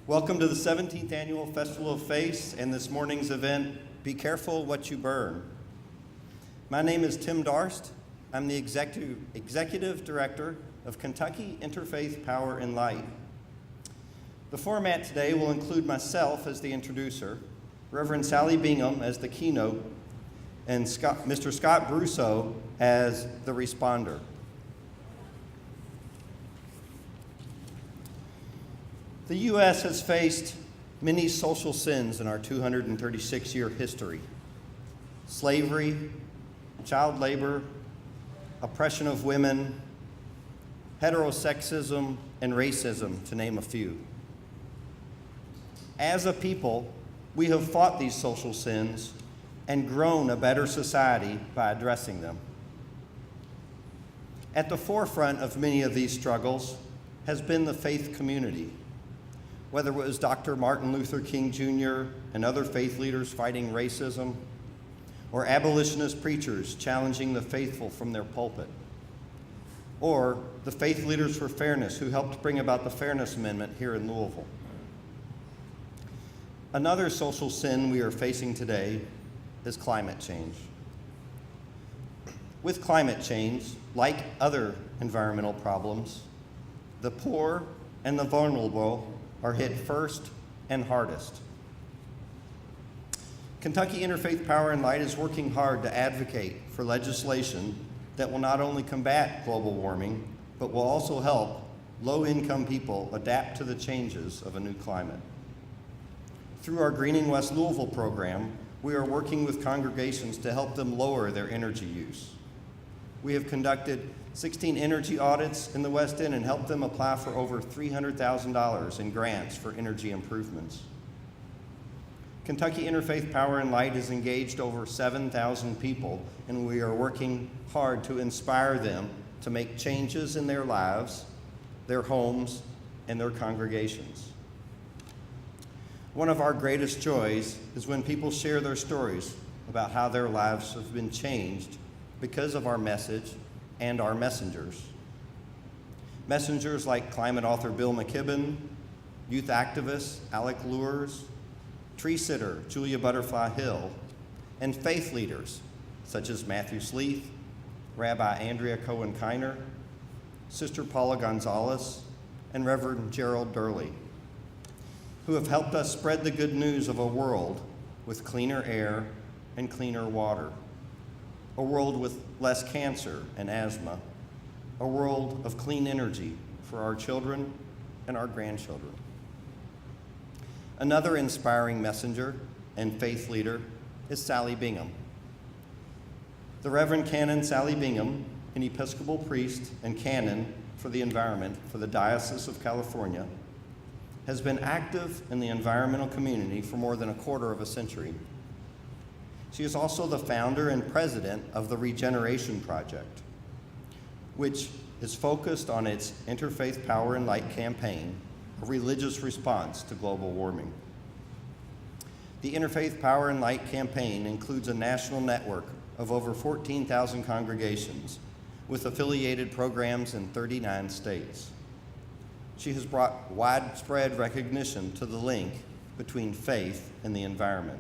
Welcome to the 17th Annual Festival of Faith and this morning's event, Be Careful What You Burn. My name is Tim Darst. I'm the Executive Director of Kentucky Interfaith Power and Light. The format today will include myself as the introducer, Reverend Sally Bingham as the keynote, and Mr. Scott Brusaw as the responder. The U.S. has faced many social sins in our 236-year history. Slavery, child labor, oppression of women, heterosexism, and racism, to name a few. As a people, we have fought these social sins and grown a better society by addressing them. At the forefront of many of these struggles has been the faith community. Whether it was Dr. Martin Luther King Jr. and other faith leaders fighting racism, or abolitionist preachers challenging the faithful from their pulpit, or the Faith Leaders for Fairness who helped bring about the Fairness Amendment here in Louisville. Another social sin we are facing today is climate change. With climate change, like other environmental problems, the poor and the vulnerable are hit first and hardest. Kentucky Interfaith Power and Light is working hard to advocate for legislation that will not only combat global warming, but will also help low-income people adapt to the changes of a new climate. Through our Greening West Louisville program, we are working with congregations to help them lower their energy use. We have conducted 16 energy audits in the West End and helped them apply for over $300,000 in grants for energy improvements. Kentucky Interfaith Power and Light has engaged over 7,000 people, and we are working hard to inspire them to make changes in their lives, their homes, and their congregations. One of our greatest joys is when people share their stories about how their lives have been changed because of our message and our messengers. Messengers like climate author Bill McKibben, youth activist Alec Lures, tree sitter Julia Butterfly Hill, and faith leaders such as Matthew Sleeth, Rabbi Andrea Cohen-Kiner, Sister Paula Gonzalez, and Reverend Gerald Durley, who have helped us spread the good news of a world with cleaner air and cleaner water, a world with less cancer and asthma, a world of clean energy for our children and our grandchildren. Another inspiring messenger and faith leader is Sally Bingham. The Reverend Canon Sally Bingham, an Episcopal priest and canon for the environment for the Diocese of California, has been active in the environmental community for more than a quarter of a century. She is also the founder and president of the Regeneration Project, which is focused on its Interfaith Power and Light campaign, a religious response to global warming. The Interfaith Power and Light campaign includes a national network of over 14,000 congregations with affiliated programs in 39 states. She has brought widespread recognition to the link between faith and the environment,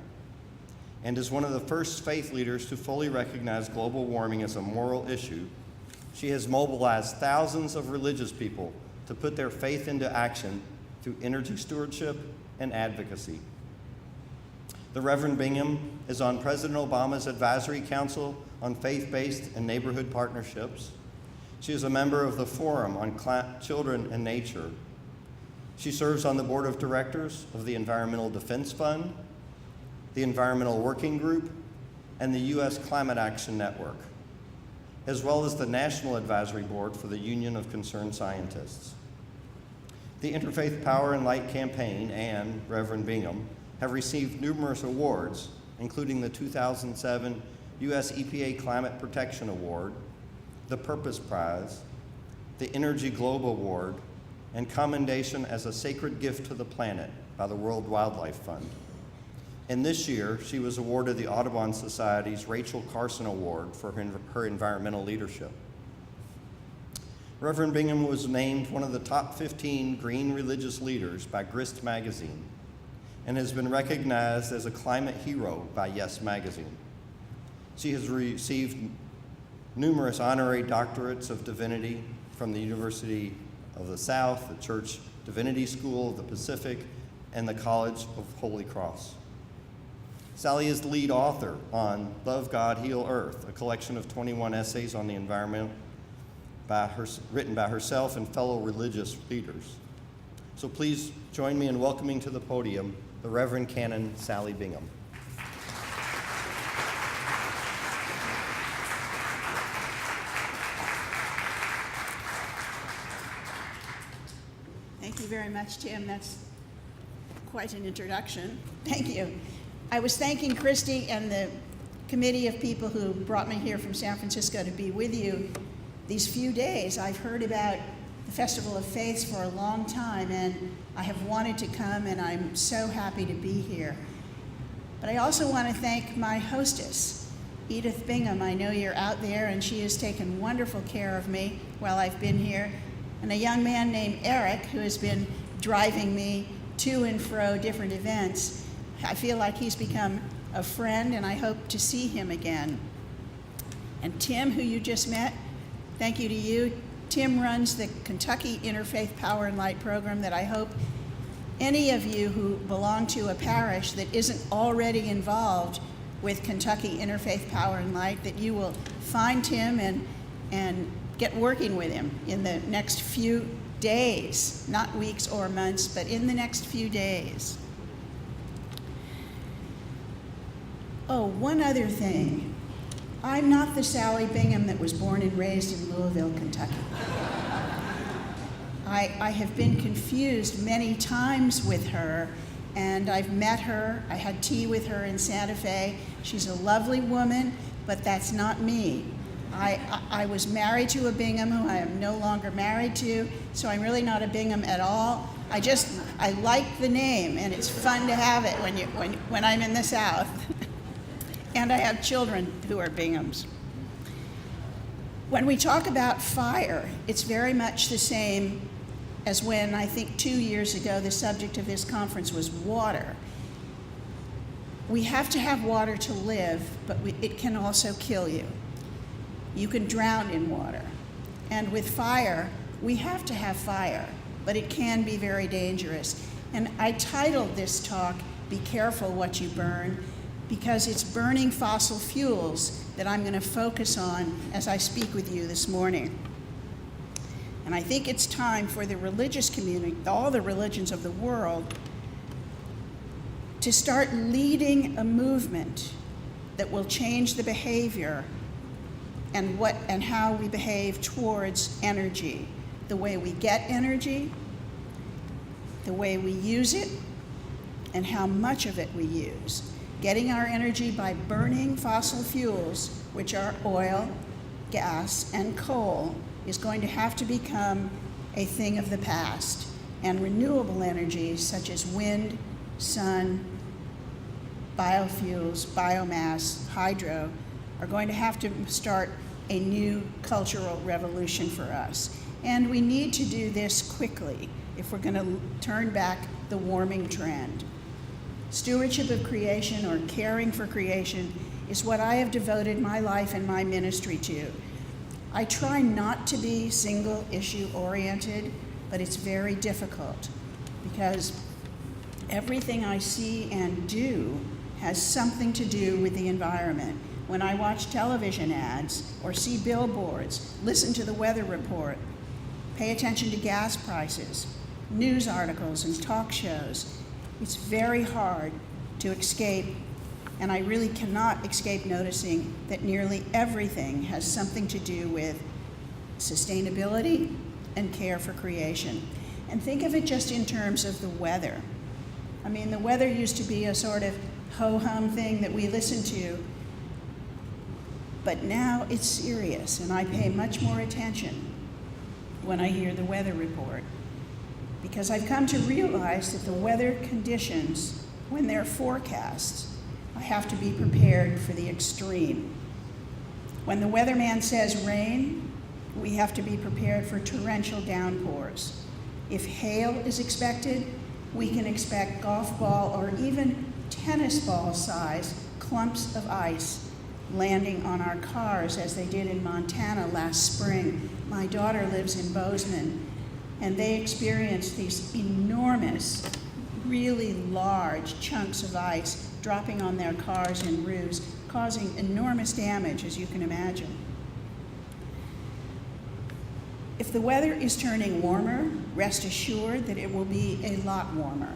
and is one of the first faith leaders to fully recognize global warming as a moral issue. She has mobilized thousands of religious people to put their faith into action through energy stewardship and advocacy. The Reverend Bingham is on President Obama's Advisory Council on Faith-Based and Neighborhood Partnerships. She is a member of the Forum on Children and Nature. She serves on the board of directors of the Environmental Defense Fund, the Environmental Working Group, and the U.S. Climate Action Network, as well as the National Advisory Board for the Union of Concerned Scientists. The Interfaith Power and Light campaign and Reverend Bingham have received numerous awards, including the 2007 U.S. EPA Climate Protection Award, the Purpose Prize, the Energy Globe Award, and commendation as a sacred gift to the planet by the World Wildlife Fund. And this year, she was awarded the Audubon Society's Rachel Carson Award for her environmental leadership. Reverend Bingham was named one of the top 15 green religious leaders by Grist magazine and has been recognized as a climate hero by Yes magazine. She has received numerous honorary doctorates of divinity from the University of the South, the Church Divinity School of the Pacific, and the College of Holy Cross. Sally is the lead author on Love God, Heal Earth, a collection of 21 essays on the environment written by herself and fellow religious leaders. So please join me in welcoming to the podium the Reverend Canon Sally Bingham. Thank you very much, Tim. That's quite an introduction. Thank you. I was thanking Christy and the committee of people who brought me here from San Francisco to be with you these few days. I've heard about the Festival of Faiths for a long time, and I have wanted to come, and I'm so happy to be here. But I also want to thank my hostess, Edith Bingham. I know you're out there, and she has taken wonderful care of me while I've been here, and a young man named Eric, who has been driving me to and fro different events. I feel like he's become a friend, and I hope to see him again. And Tim, who you just met, thank you to you. Tim runs the Kentucky Interfaith Power and Light program that I hope any of you who belong to a parish that isn't already involved with Kentucky Interfaith Power and Light, that you will find Tim and get working with him in the next few days, not weeks or months, but in the next few days. Oh, one other thing. I'm not the Sally Bingham that was born and raised in Louisville, Kentucky. I have been confused many times with her, and I've met her. I had tea with her in Santa Fe. She's a lovely woman, but that's not me. I was married to a Bingham who I am no longer married to, so I'm really not a Bingham at all. I like the name, and it's fun to have it when I'm in the South. And I have children who are Binghams. When we talk about fire, it's very much the same as when, I think 2 years ago, the subject of this conference was water. We have to have water to live, but it can also kill you. You can drown in water. And with fire, we have to have fire, but it can be very dangerous. And I titled this talk, Be Careful What You Burn, because it's burning fossil fuels that I'm going to focus on as I speak with you this morning. And I think it's time for the religious community, all the religions of the world, to start leading a movement that will change the behavior and how we behave towards energy, the way we get energy, the way we use it, and how much of it we use. Getting our energy by burning fossil fuels, which are oil, gas, and coal, is going to have to become a thing of the past. And renewable energies such as wind, sun, biofuels, biomass, hydro, are going to have to start a new cultural revolution for us. And we need to do this quickly if we're going to turn back the warming trend. Stewardship of creation, or caring for creation, is what I have devoted my life and my ministry to. I try not to be single issue oriented, but it's very difficult because everything I see and do has something to do with the environment. When I watch television ads or see billboards, listen to the weather report, pay attention to gas prices, news articles and talk shows, it's very hard to escape, and I really cannot escape noticing that nearly everything has something to do with sustainability and care for creation. And think of it just in terms of the weather. I mean, the weather used to be a sort of ho-hum thing that we listened to, but now it's serious, and I pay much more attention when I hear the weather report, because I've come to realize that the weather conditions, when they're forecast, I have to be prepared for the extreme. When the weatherman says rain, we have to be prepared for torrential downpours. If hail is expected, we can expect golf ball or even tennis ball size clumps of ice landing on our cars as they did in Montana last spring. My daughter lives in Bozeman, and they experienced these enormous, really large chunks of ice dropping on their cars and roofs, causing enormous damage, as you can imagine. If the weather is turning warmer, rest assured that it will be a lot warmer.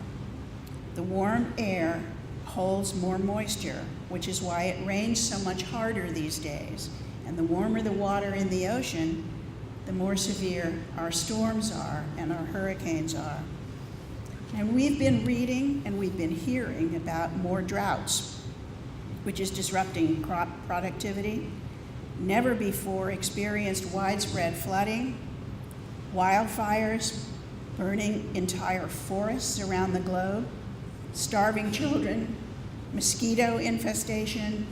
The warm air holds more moisture, which is why it rains so much harder these days. And the warmer the water in the ocean, the more severe our storms are and our hurricanes are. And we've been reading and we've been hearing about more droughts, which is disrupting crop productivity. Never before experienced widespread flooding, wildfires burning entire forests around the globe, starving children, mosquito infestation,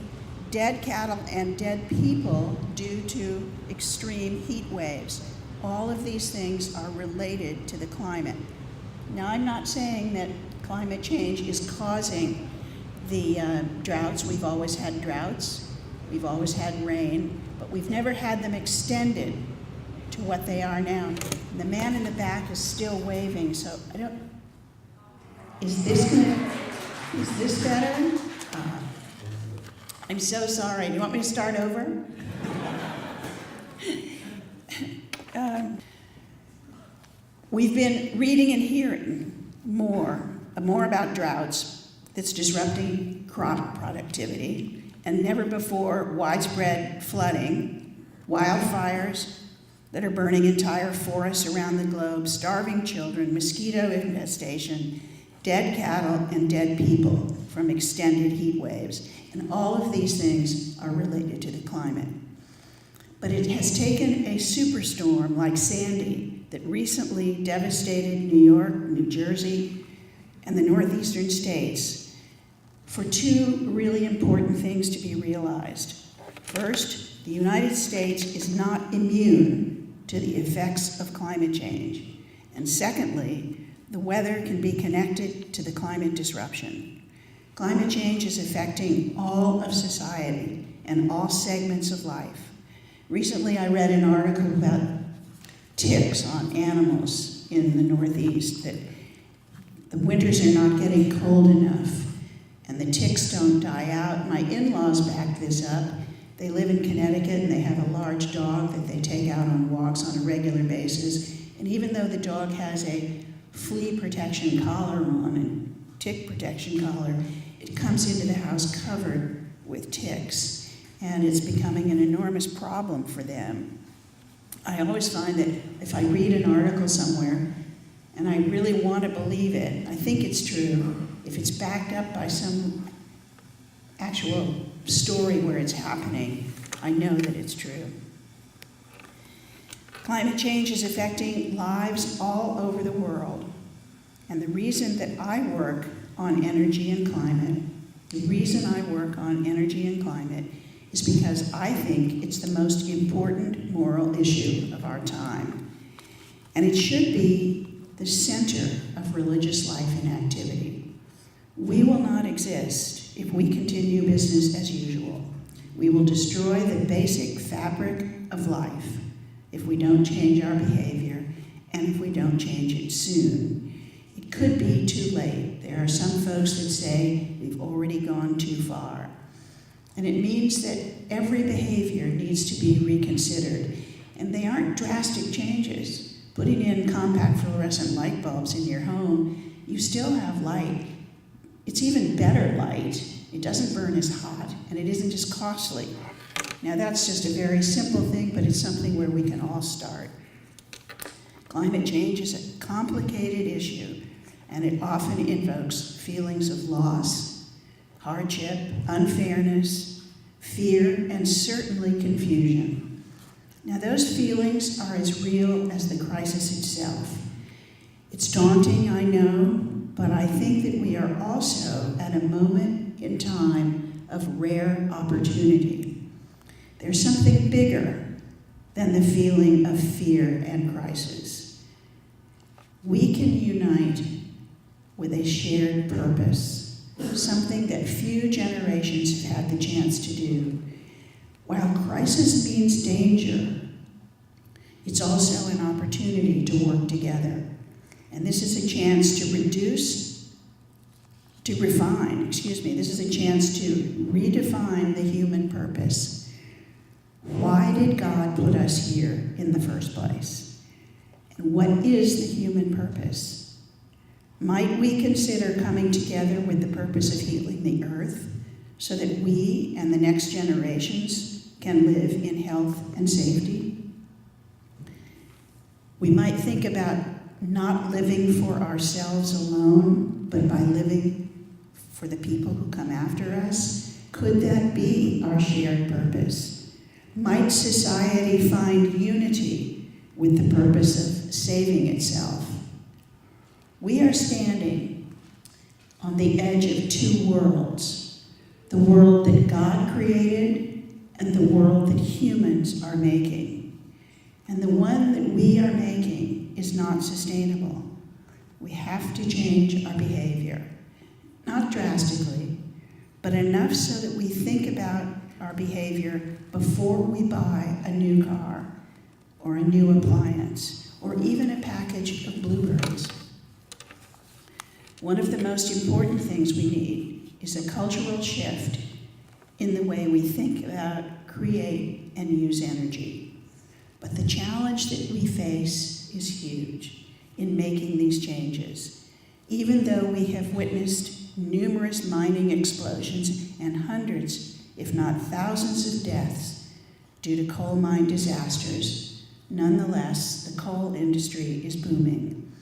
dead cattle, and dead people due to extreme heat waves. All of these things are related to the climate. Now, I'm not saying that climate change is causing the droughts. We've always had droughts, we've always had rain, but we've never had them extended to what they are now. And the man in the back is still waving, so I don't, is this better? I'm so sorry. Do you want me to start over? We've been reading and hearing more about droughts that's disrupting crop productivity, and never before widespread flooding, wildfires that are burning entire forests around the globe, starving children, mosquito infestation, dead cattle, and dead people from extended heat waves. And all of these things are related to the climate. But it has taken a superstorm like Sandy that recently devastated New York, New Jersey, and the northeastern states for two really important things to be realized. First, the United States is not immune to the effects of climate change. And secondly, the weather can be connected to the climate disruption. Climate change is affecting all of society and all segments of life. Recently, I read an article about ticks on animals in the Northeast, that the winters are not getting cold enough and the ticks don't die out. My in-laws backed this up. They live in Connecticut and they have a large dog that they take out on walks on a regular basis. And even though the dog has a flea protection collar on and tick protection collar, it comes into the house covered with ticks, and it's becoming an enormous problem for them. I always find that if I read an article somewhere and I really want to believe it, I think it's true, if it's backed up by some actual story where it's happening, I know that it's true. Climate change is affecting lives all over the world. And the reason that I work on energy and climate, is because I think it's the most important moral issue of our time. And it should be the center of religious life and activity. We will not exist if we continue business as usual. We will destroy the basic fabric of life if we don't change our behavior and if we don't change it soon. It could be too late. There are some folks that say we've already gone too far. And it means that every behavior needs to be reconsidered. And they aren't drastic changes. Putting in compact fluorescent light bulbs in your home, you still have light. It's even better light. It doesn't burn as hot, and it isn't as costly. Now that's just a very simple thing, but it's something where we can all start. Climate change is a complicated issue, and it often invokes feelings of loss, hardship, unfairness, fear, and certainly confusion. Now those feelings are as real as the crisis itself. It's daunting, I know, but I think that we are also at a moment in time of rare opportunity. There's something bigger than the feeling of fear and crisis. We can unite with a shared purpose, something that few generations have had the chance to do. While crisis means danger, it's also an opportunity to work together. And this is a chance to this is a chance to redefine the human purpose. Why did God put us here in the first place? And what is the human purpose? Might we consider coming together with the purpose of healing the earth so that we and the next generations can live in health and safety? We might think about not living for ourselves alone, but by living for the people who come after us. Could that be our shared purpose? Might society find unity with the purpose of saving itself? We are standing on the edge of two worlds, the world that God created and the world that humans are making. And the one that we are making is not sustainable. We have to change our behavior, not drastically, but enough so that we think about our behavior before we buy a new car or a new appliance or even a package of blueberries. One of the most important things we need is a cultural shift in the way we think about, create, and use energy. But the challenge that we face is huge in making these changes. Even though we have witnessed numerous mining explosions and hundreds, if not thousands of deaths due to coal mine disasters, nonetheless, the coal industry is booming.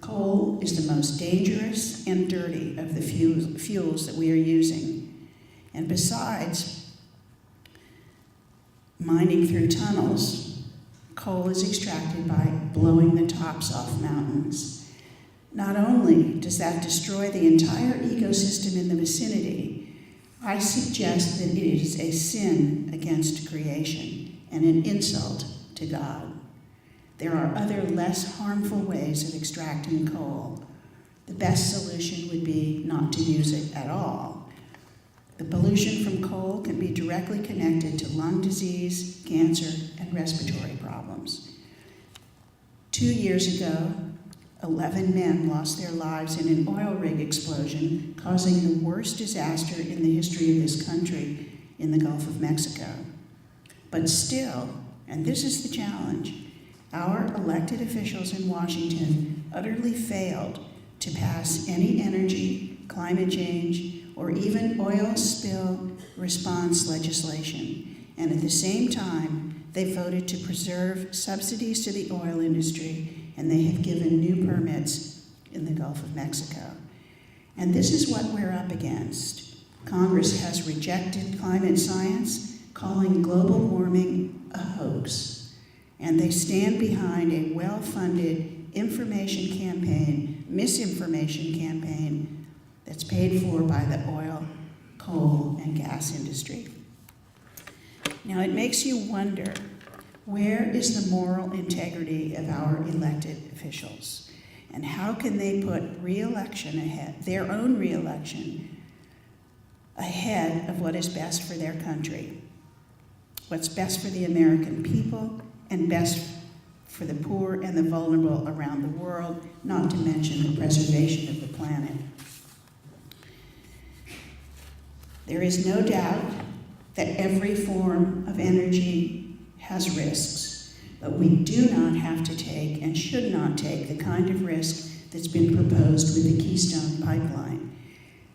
Coal is the most dangerous and dirty of the fuels that we are using. And besides mining through tunnels, coal is extracted by blowing the tops off mountains. Not only does that destroy the entire ecosystem in the vicinity, I suggest that it is a sin against creation and an insult to God. There are other less harmful ways of extracting coal. The best solution would be not to use it at all. The pollution from coal can be directly connected to lung disease, cancer, and respiratory problems. 2 years ago, 11 men lost their lives in an oil rig explosion, causing the worst disaster in the history of this country in the Gulf of Mexico. But still, and this is the challenge, our elected officials in Washington utterly failed to pass any energy, climate change, or even oil spill response legislation. And at the same time, they voted to preserve subsidies to the oil industry, and they have given new permits in the Gulf of Mexico. And this is what we're up against. Congress has rejected climate science, calling global warming a hoax. And they stand behind a well-funded information campaign, misinformation campaign, that's paid for by the oil, coal, and gas industry. Now, it makes you wonder, where is the moral integrity of our elected officials? And how can they put re-election ahead, their own re-election, ahead of what is best for their country? What's best for the American people and best for the poor and the vulnerable around the world, not to mention the preservation of the planet. There is no doubt that every form of energy has risks, but we do not have to take and should not take the kind of risk that's been proposed with the Keystone Pipeline.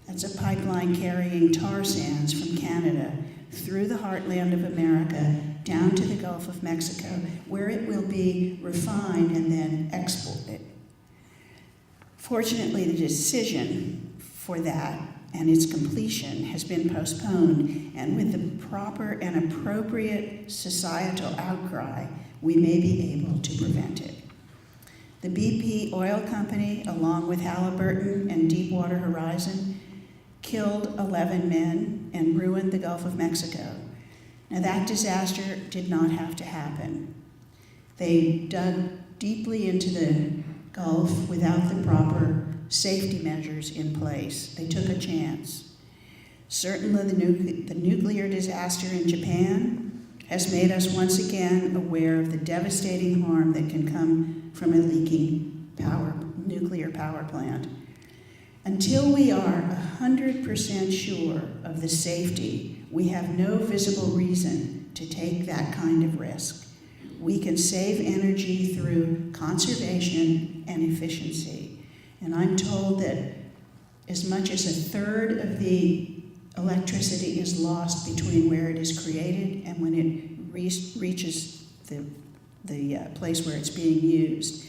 That's a pipeline carrying tar sands from Canada through the heartland of America down to the Gulf of Mexico, where it will be refined and then exported. Fortunately, the decision for that and its completion has been postponed, and with the proper and appropriate societal outcry, we may be able to prevent it. The BP oil company, along with Halliburton and Deepwater Horizon, killed 11 men and ruined the Gulf of Mexico. Now, that disaster did not have to happen. They dug deeply into the Gulf without the proper safety measures in place. They took a chance. Certainly, the nuclear disaster in Japan has made us once again aware of the devastating harm that can come from a leaking nuclear power plant. Until we are 100% sure of the safety, we have no visible reason to take that kind of risk. We can save energy through conservation and efficiency. And I'm told that as much as a third of the electricity is lost between where it is created and when it reaches the place where it's being used.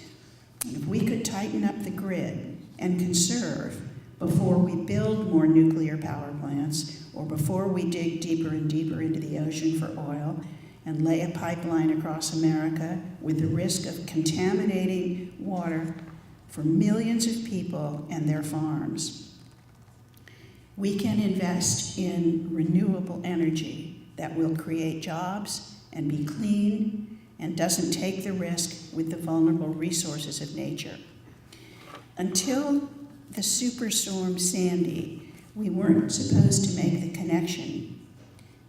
And if we could tighten up the grid and conserve before we build more nuclear power plants or before we dig deeper and deeper into the ocean for oil and lay a pipeline across America with the risk of contaminating water for millions of people and their farms, we can invest in renewable energy that will create jobs and be clean and doesn't take the risk with the vulnerable resources of nature. Until the superstorm Sandy, we weren't supposed to make the connection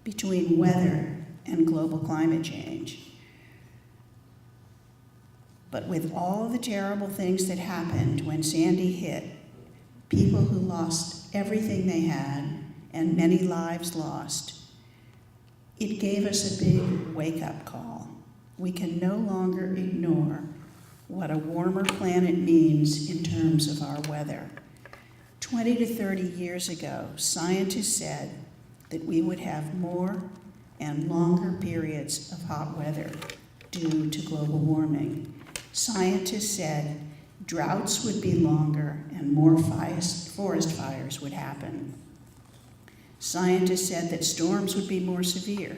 between weather and global climate change. But with all the terrible things that happened when Sandy hit, people who lost everything they had and many lives lost, it gave us a big wake-up call. We can no longer ignore what a warmer planet means in terms of our weather. 20 to 30 years ago, scientists said that we would have more and longer periods of hot weather due to global warming. Scientists said droughts would be longer and more forest fires would happen. Scientists said that storms would be more severe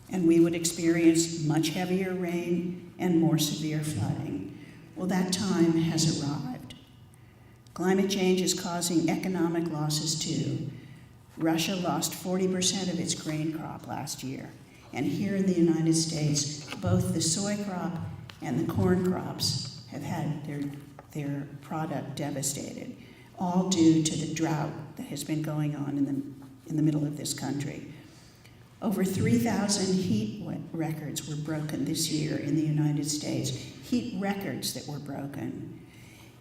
and we would experience much heavier rain and more severe flooding. Well, that time has arrived. Climate change is causing economic losses too. Russia lost 40% of its grain crop last year. And here in the United States, both the soy crop and the corn crops have had their product devastated, all due to the drought that has been going on in the middle of this country. Over 3,000 heat records were broken this year in the United States, heat records that were broken.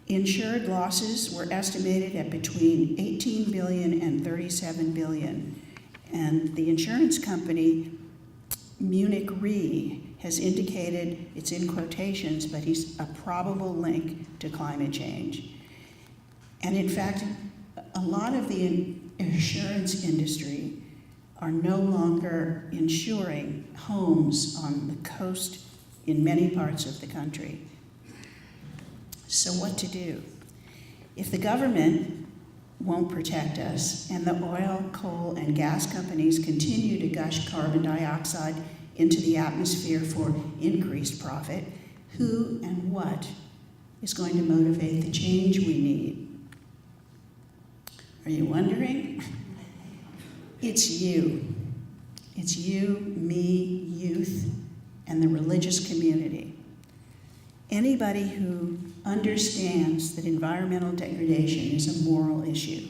Insured losses were estimated at between 18 billion and 37 billion. And the insurance company, Munich Re, has indicated, it's in quotations, but he's a probable link to climate change. And in fact, a lot of the insurance industry are no longer insuring homes on the coast in many parts of the country. So what to do? If the government won't protect us and the oil, coal, and gas companies continue to gush carbon dioxide into the atmosphere for increased profit, who and what is going to motivate the change we need? Are you wondering? It's you. It's you, me, youth, and the religious community. Anybody who understands that environmental degradation is a moral issue.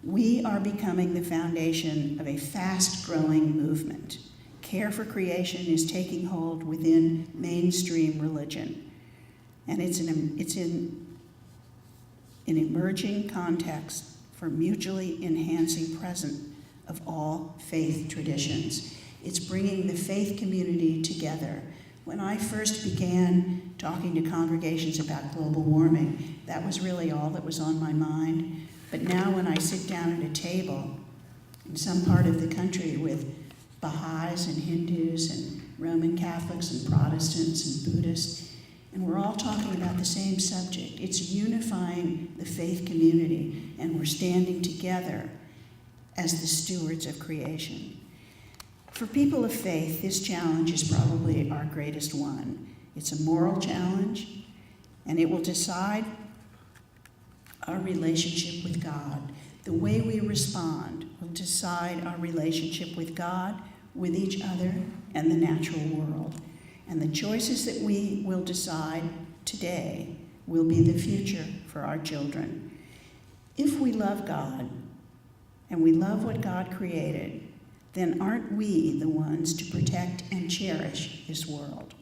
We are becoming the foundation of a fast-growing movement. Care for creation is taking hold within mainstream religion, and it's in an emerging context for mutually enhancing presence of all faith traditions. It's bringing the faith community together. When I first began talking to congregations about global warming, that was really all that was on my mind. But now when I sit down at a table in some part of the country with Baha'is and Hindus and Roman Catholics and Protestants and Buddhists, and we're all talking about the same subject, it's unifying the faith community, and we're standing together as the stewards of creation. For people of faith, this challenge is probably our greatest one. It's a moral challenge, and it will decide our relationship with God. The way we respond will decide our relationship with God, with each other and the natural world. And the choices that we will decide today will be the future for our children. If we love God and we love what God created, then aren't we the ones to protect and cherish this world?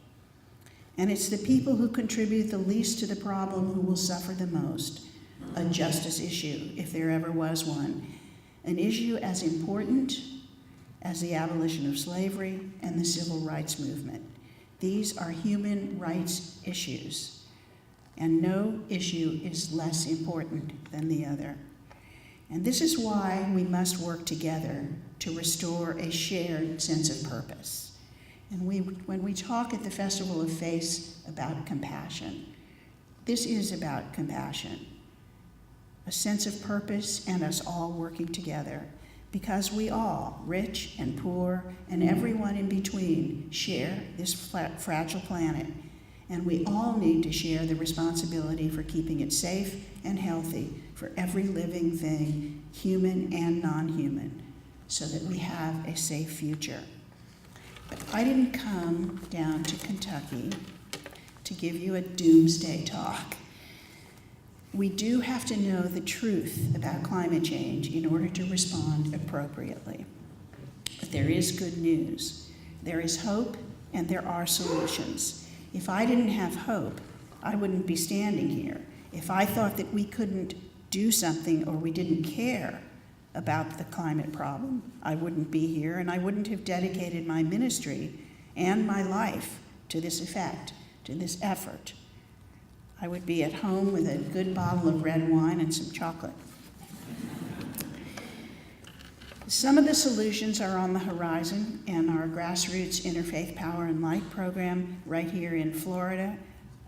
And it's the people who contribute the least to the problem who will suffer the most. A justice issue, if there ever was one. An issue as important as the abolition of slavery and the civil rights movement. These are human rights issues, and no issue is less important than the other. And this is why we must work together to restore a shared sense of purpose. And when we talk at the Festival of Faith about compassion, this is about compassion, a sense of purpose and us all working together, because we all, rich and poor and everyone in between, share this fragile planet, and we all need to share the responsibility for keeping it safe and healthy for every living thing, human and non-human, so that we have a safe future. But I didn't come down to Kentucky to give you a doomsday talk. We do have to know the truth about climate change in order to respond appropriately. But there is good news. There is hope and there are solutions. If I didn't have hope, I wouldn't be standing here. If I thought that we couldn't do something or we didn't care about the climate problem, I wouldn't be here, and I wouldn't have dedicated my ministry and my life to this effect, to this effort. I would be at home with a good bottle of red wine and some chocolate. Some of the solutions are on the horizon, and our grassroots Interfaith Power and Light program right here in Florida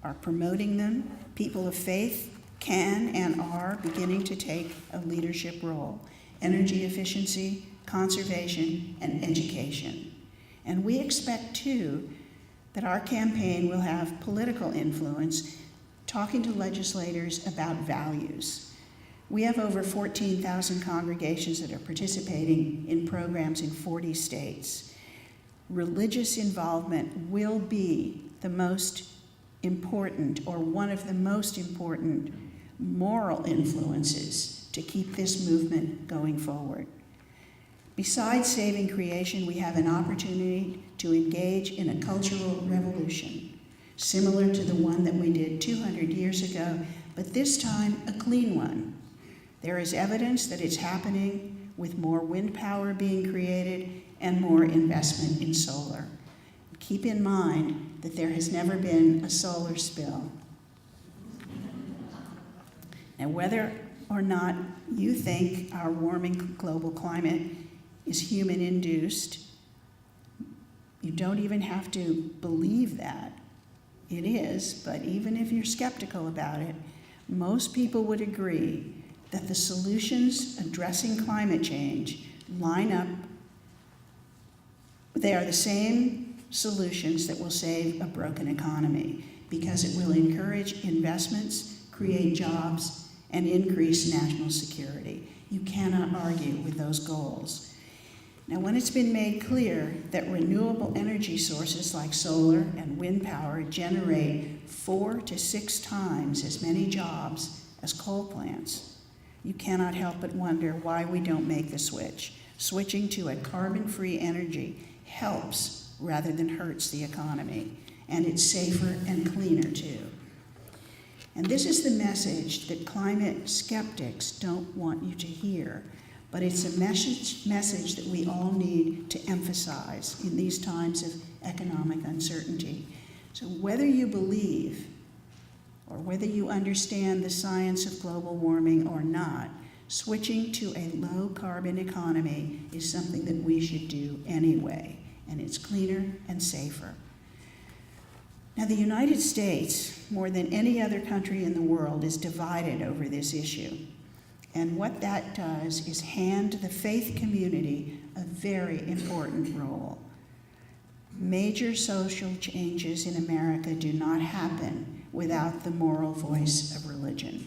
are promoting them. People of faith can and are beginning to take a leadership role. Energy efficiency, conservation, and education. And we expect, too, that our campaign will have political influence, talking to legislators about values. We have over 14,000 congregations that are participating in programs in 40 states. Religious involvement will be the most important, or one of the most important, moral influences to keep this movement going forward. Besides saving creation, we have an opportunity to engage in a cultural revolution, similar to the one that we did 200 years ago, but this time a clean one. There is evidence that it's happening with more wind power being created and more investment in solar. Keep in mind that there has never been a solar spill. And whether or not you think our warming global climate is human-induced, you don't even have to believe that. It is, but even if you're skeptical about it, most people would agree that the solutions addressing climate change line up. They are the same solutions that will save a broken economy, because it will encourage investments, create jobs, and increase national security. You cannot argue with those goals. Now, when it's been made clear that renewable energy sources like solar and wind power generate 4 to 6 times as many jobs as coal plants, you cannot help but wonder why we don't make the switch. Switching to a carbon-free energy helps rather than hurts the economy, and it's safer and cleaner too. And this is the message that climate skeptics don't want you to hear, but it's a message that we all need to emphasize in these times of economic uncertainty. So whether you believe or whether you understand the science of global warming or not, switching to a low-carbon economy is something that we should do anyway, and it's cleaner and safer. Now, the United States, more than any other country in the world, is divided over this issue. And what that does is hand the faith community a very important role. Major social changes in America do not happen without the moral voice of religion.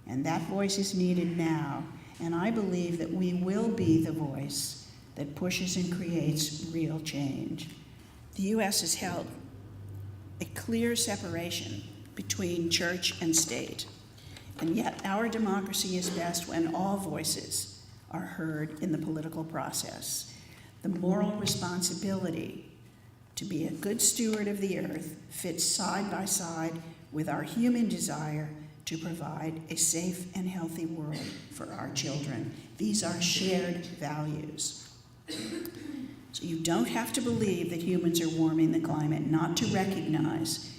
And that voice is needed now. And I believe that we will be the voice that pushes and creates real change. The U.S. has held a clear separation between church and state, and yet our democracy is best when all voices are heard in the political process. The moral responsibility to be a good steward of the earth fits side by side with our human desire to provide a safe and healthy world for our children. These are shared values. So you don't have to believe that humans are warming the climate not to recognize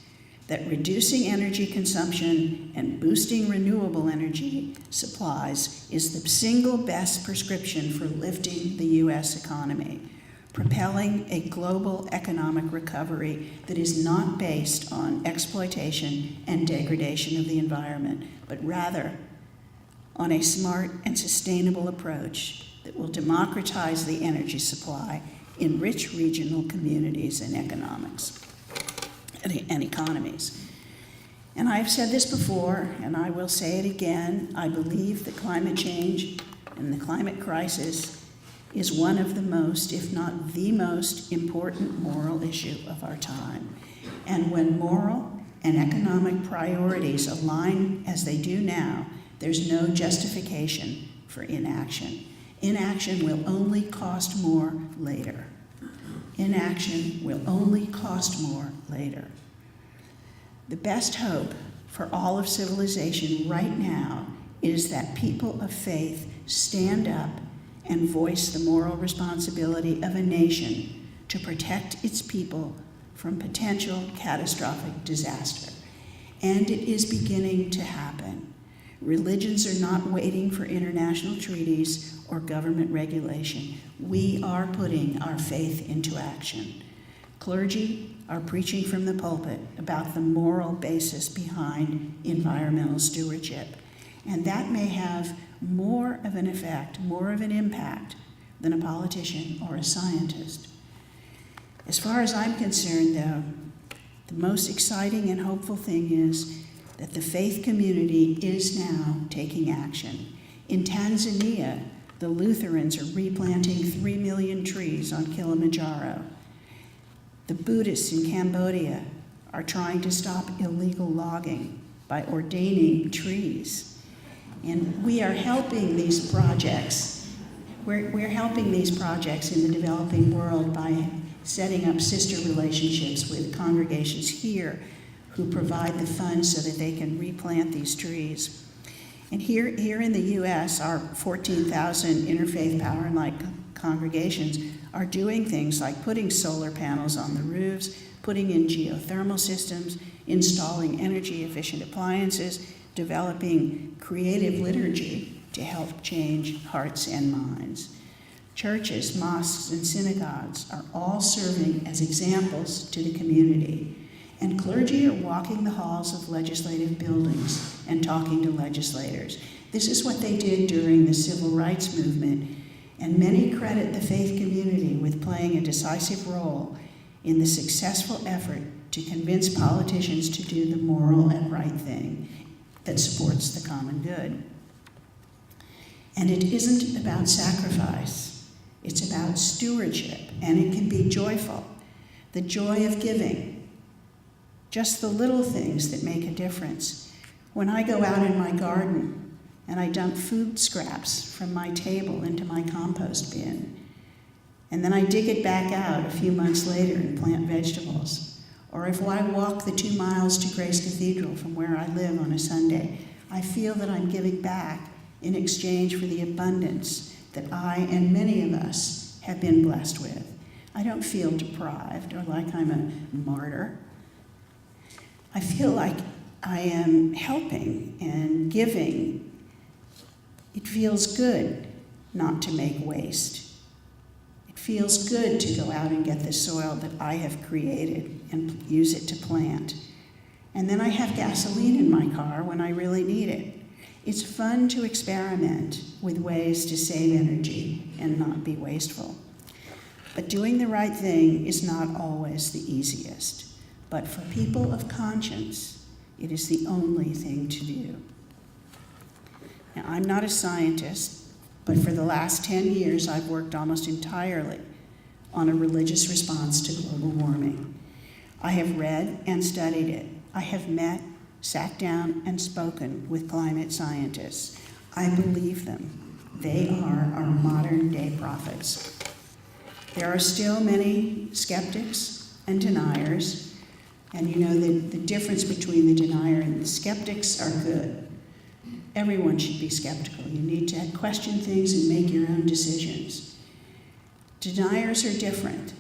that reducing energy consumption and boosting renewable energy supplies is the single best prescription for lifting the U.S. economy, propelling a global economic recovery that is not based on exploitation and degradation of the environment, but rather on a smart and sustainable approach that will democratize the energy supply in rich regional communities and economics and economies. And I've said this before, and I will say it again, I believe that climate change and the climate crisis is one of the most, if not the most, important moral issue of our time. And when moral and economic priorities align as they do now, there's no justification for inaction. Inaction will only cost more later. Inaction will only cost more later. The best hope for all of civilization right now is that people of faith stand up and voice the moral responsibility of a nation to protect its people from potential catastrophic disaster. And it is beginning to happen. Religions are not waiting for international treaties or government regulation. We are putting our faith into action. Clergy are preaching from the pulpit about the moral basis behind environmental stewardship. And that may have more of an effect, more of an impact than a politician or a scientist. As far as I'm concerned, though, the most exciting and hopeful thing is that the faith community is now taking action. In Tanzania, the Lutherans are replanting 3 million trees on Kilimanjaro. The Buddhists in Cambodia are trying to stop illegal logging by ordaining trees. And we are helping these projects. We're helping these projects in the developing world by setting up sister relationships with congregations here who provide the funds so that they can replant these trees. And here in the U.S., our 14,000 interfaith Power and Light congregations are doing things like putting solar panels on the roofs, putting in geothermal systems, installing energy-efficient appliances, developing creative liturgy to help change hearts and minds. Churches, mosques, and synagogues are all serving as examples to the community. And clergy are walking the halls of legislative buildings and talking to legislators. This is what they did during the civil rights movement, and many credit the faith community with playing a decisive role in the successful effort to convince politicians to do the moral and right thing that supports the common good. And it isn't about sacrifice, it's about stewardship, and it can be joyful. The joy of giving, just the little things that make a difference. When I go out in my garden and I dump food scraps from my table into my compost bin, and then I dig it back out a few months later and plant vegetables, or if I walk the 2 miles to Grace Cathedral from where I live on a Sunday, I feel that I'm giving back in exchange for the abundance that I and many of us have been blessed with. I don't feel deprived or like I'm a martyr. I feel like I am helping and giving. It feels good not to make waste. It feels good to go out and get the soil that I have created and use it to plant. And then I have gasoline in my car when I really need it. It's fun to experiment with ways to save energy and not be wasteful. But doing the right thing is not always the easiest. But for people of conscience, it is the only thing to do. Now, I'm not a scientist, But for the last 10 years, I've worked almost entirely on a religious response to global warming. I have read and studied it. I have met, sat down, and spoken with climate scientists. I believe them. They are our modern-day prophets. There are still many skeptics and deniers, and you know the difference between the denier and the skeptics are good. Everyone should be skeptical. You need to question things and make your own decisions. Deniers are different.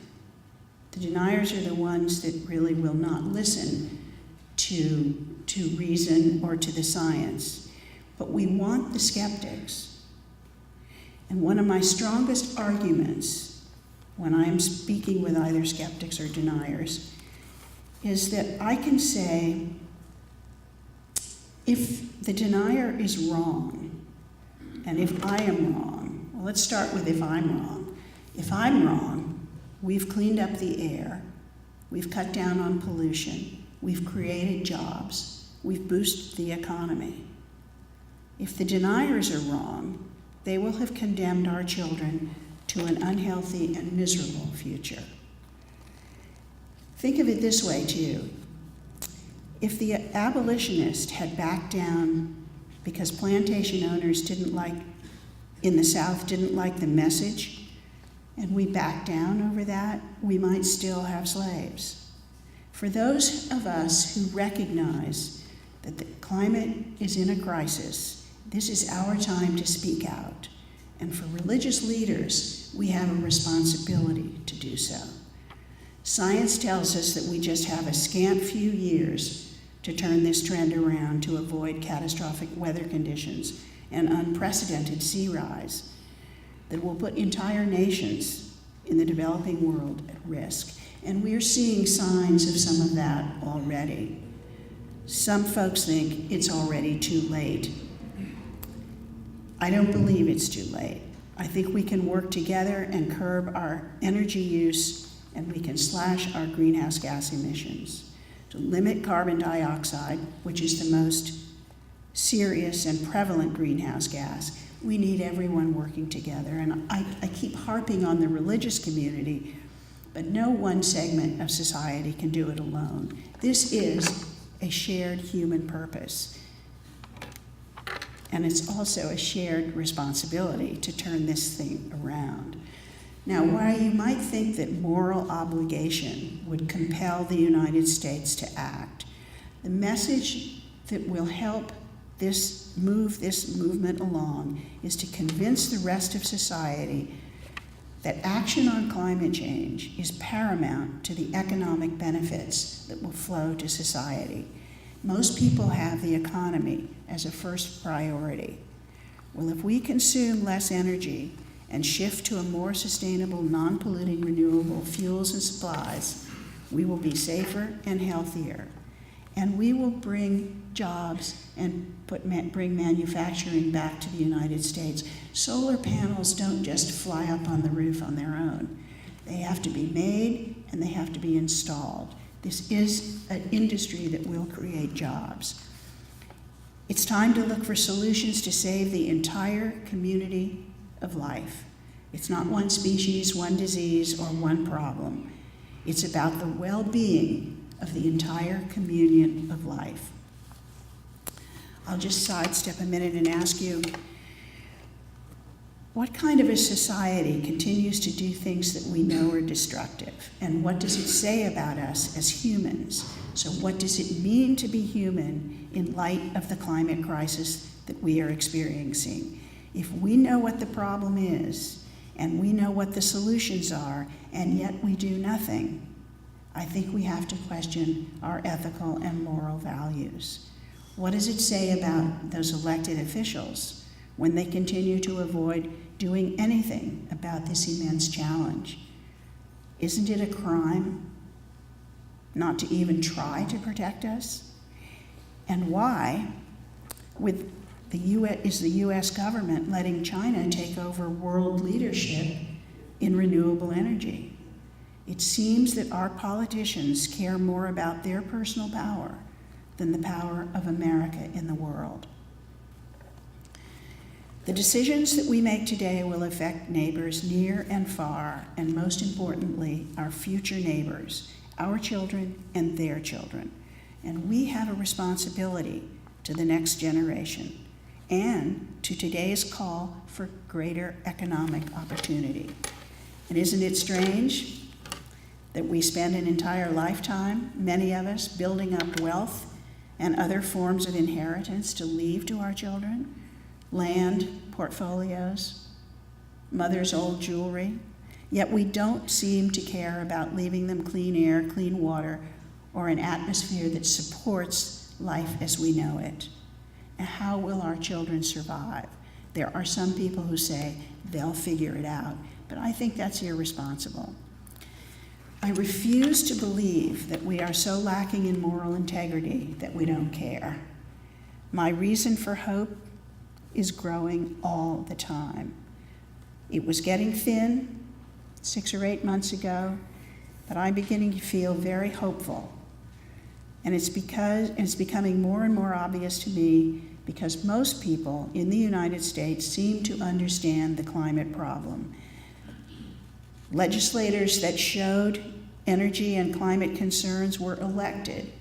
The deniers are the ones that really will not listen to reason or to the science. But we want the skeptics. And one of my strongest arguments when I'm speaking with either skeptics or deniers is that I can say, if the denier is wrong, and if I am wrong, well, let's start with if I'm wrong. If I'm wrong, we've cleaned up the air, we've cut down on pollution, we've created jobs, we've boosted the economy. If the deniers are wrong, they will have condemned our children to an unhealthy and miserable future. Think of it this way, too. If the abolitionist had backed down because plantation owners in the South didn't like the message, and we backed down over that, we might still have slaves. For those of us who recognize that the climate is in a crisis, this is our time to speak out. And for religious leaders, we have a responsibility to do so. Science tells us that we just have a scant few years to turn this trend around to avoid catastrophic weather conditions and unprecedented sea rise that will put entire nations in the developing world at risk. And we're seeing signs of some of that already. Some folks think it's already too late. I don't believe it's too late. I think we can work together and curb our energy use, and we can slash our greenhouse gas emissions. To limit carbon dioxide, which is the most serious and prevalent greenhouse gas, we need everyone working together. And I keep harping on the religious community, but no one segment of society can do it alone. This is a shared human purpose. And it's also a shared responsibility to turn this thing around. Now, while you might think that moral obligation would compel the United States to act, the message that will help move this movement along is to convince the rest of society that action on climate change is paramount to the economic benefits that will flow to society. Most people have the economy as a first priority. Well, if we consume less energy and shift to a more sustainable, non-polluting, renewable fuels and supplies, we will be safer and healthier. And we will bring jobs and bring manufacturing back to the United States. Solar panels don't just fly up on the roof on their own. They have to be made and they have to be installed. This is an industry that will create jobs. It's time to look for solutions to save the entire community of life. It's not one species, one disease, or one problem. It's about the well-being of the entire communion of life. I'll just sidestep a minute and ask you, what kind of a society continues to do things that we know are destructive? And what does it say about us as humans? So what does it mean to be human in light of the climate crisis that we are experiencing? If we know what the problem is, and we know what the solutions are, and yet we do nothing, I think we have to question our ethical and moral values. What does it say about those elected officials when they continue to avoid doing anything about this immense challenge? Isn't it a crime not to even try to protect us? And why is the U.S. government letting China take over world leadership in renewable energy? It seems that our politicians care more about their personal power than the power of America in the world. The decisions that we make today will affect neighbors near and far, and most importantly, our future neighbors, our children and their children. And we have a responsibility to the next generation and to today's call for greater economic opportunity. And isn't it strange that we spend an entire lifetime, many of us, building up wealth and other forms of inheritance to leave to our children? Land, portfolios, mother's old jewelry, yet we don't seem to care about leaving them clean air, clean water, or an atmosphere that supports life as we know it. And how will our children survive? There are some people who say they'll figure it out, but I think that's irresponsible. I refuse to believe that we are so lacking in moral integrity that we don't care. My reason for hope is growing all the time. It was getting thin 6 or 8 months ago, but I'm beginning to feel very hopeful. And it's becoming more and more obvious to me because most people in the United States seem to understand the climate problem. Legislators that showed energy and climate concerns were elected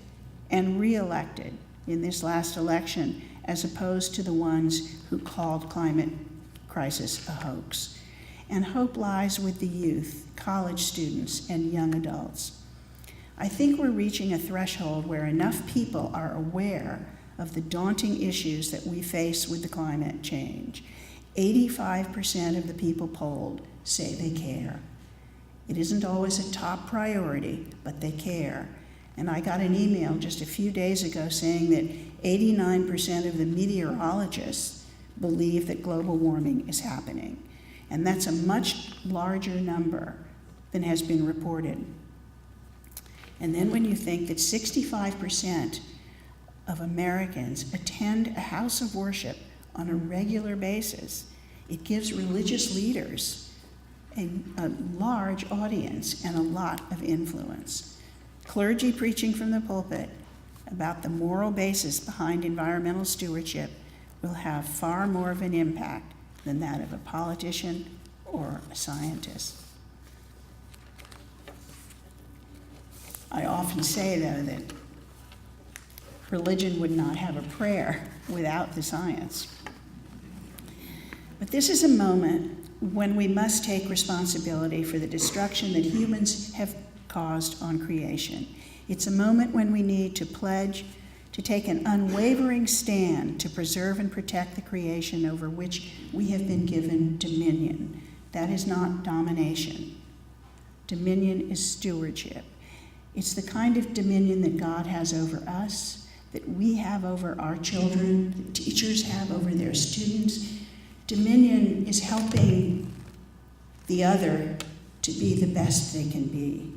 and re-elected in this last election, as opposed to the ones who called climate crisis a hoax. And hope lies with the youth, college students, and young adults. I think we're reaching a threshold where enough people are aware of the daunting issues that we face with the climate change. 85% of the people polled say they care. It isn't always a top priority, but they care. And I got an email just a few days ago saying that 89% of the meteorologists believe that global warming is happening. And that's a much larger number than has been reported. And then when you think that 65% of Americans attend a house of worship on a regular basis, it gives religious leaders a large audience and a lot of influence. Clergy preaching from the pulpit about the moral basis behind environmental stewardship will have far more of an impact than that of a politician or a scientist. I often say, though, that religion would not have a prayer without the science. But this is a moment when we must take responsibility for the destruction that humans have caused on creation. It's a moment when we need to pledge to take an unwavering stand to preserve and protect the creation over which we have been given dominion. That is not domination. Dominion is stewardship. It's the kind of dominion that God has over us, that we have over our children, that teachers have over their students. Dominion is helping the other to be the best they can be.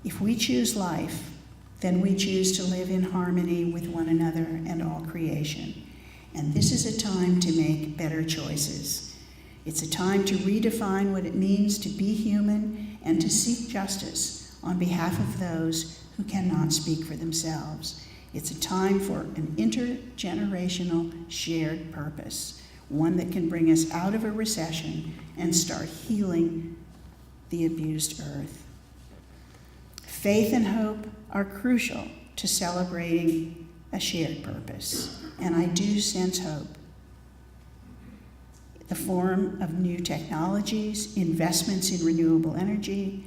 If we choose life, then we choose to live in harmony with one another and all creation. And this is a time to make better choices. It's a time to redefine what it means to be human and to seek justice on behalf of those who cannot speak for themselves. It's a time for an intergenerational shared purpose, one that can bring us out of a recession and start healing the abused earth. Faith and hope are crucial to celebrating a shared purpose, and I do sense hope. The form of new technologies, investments in renewable energy,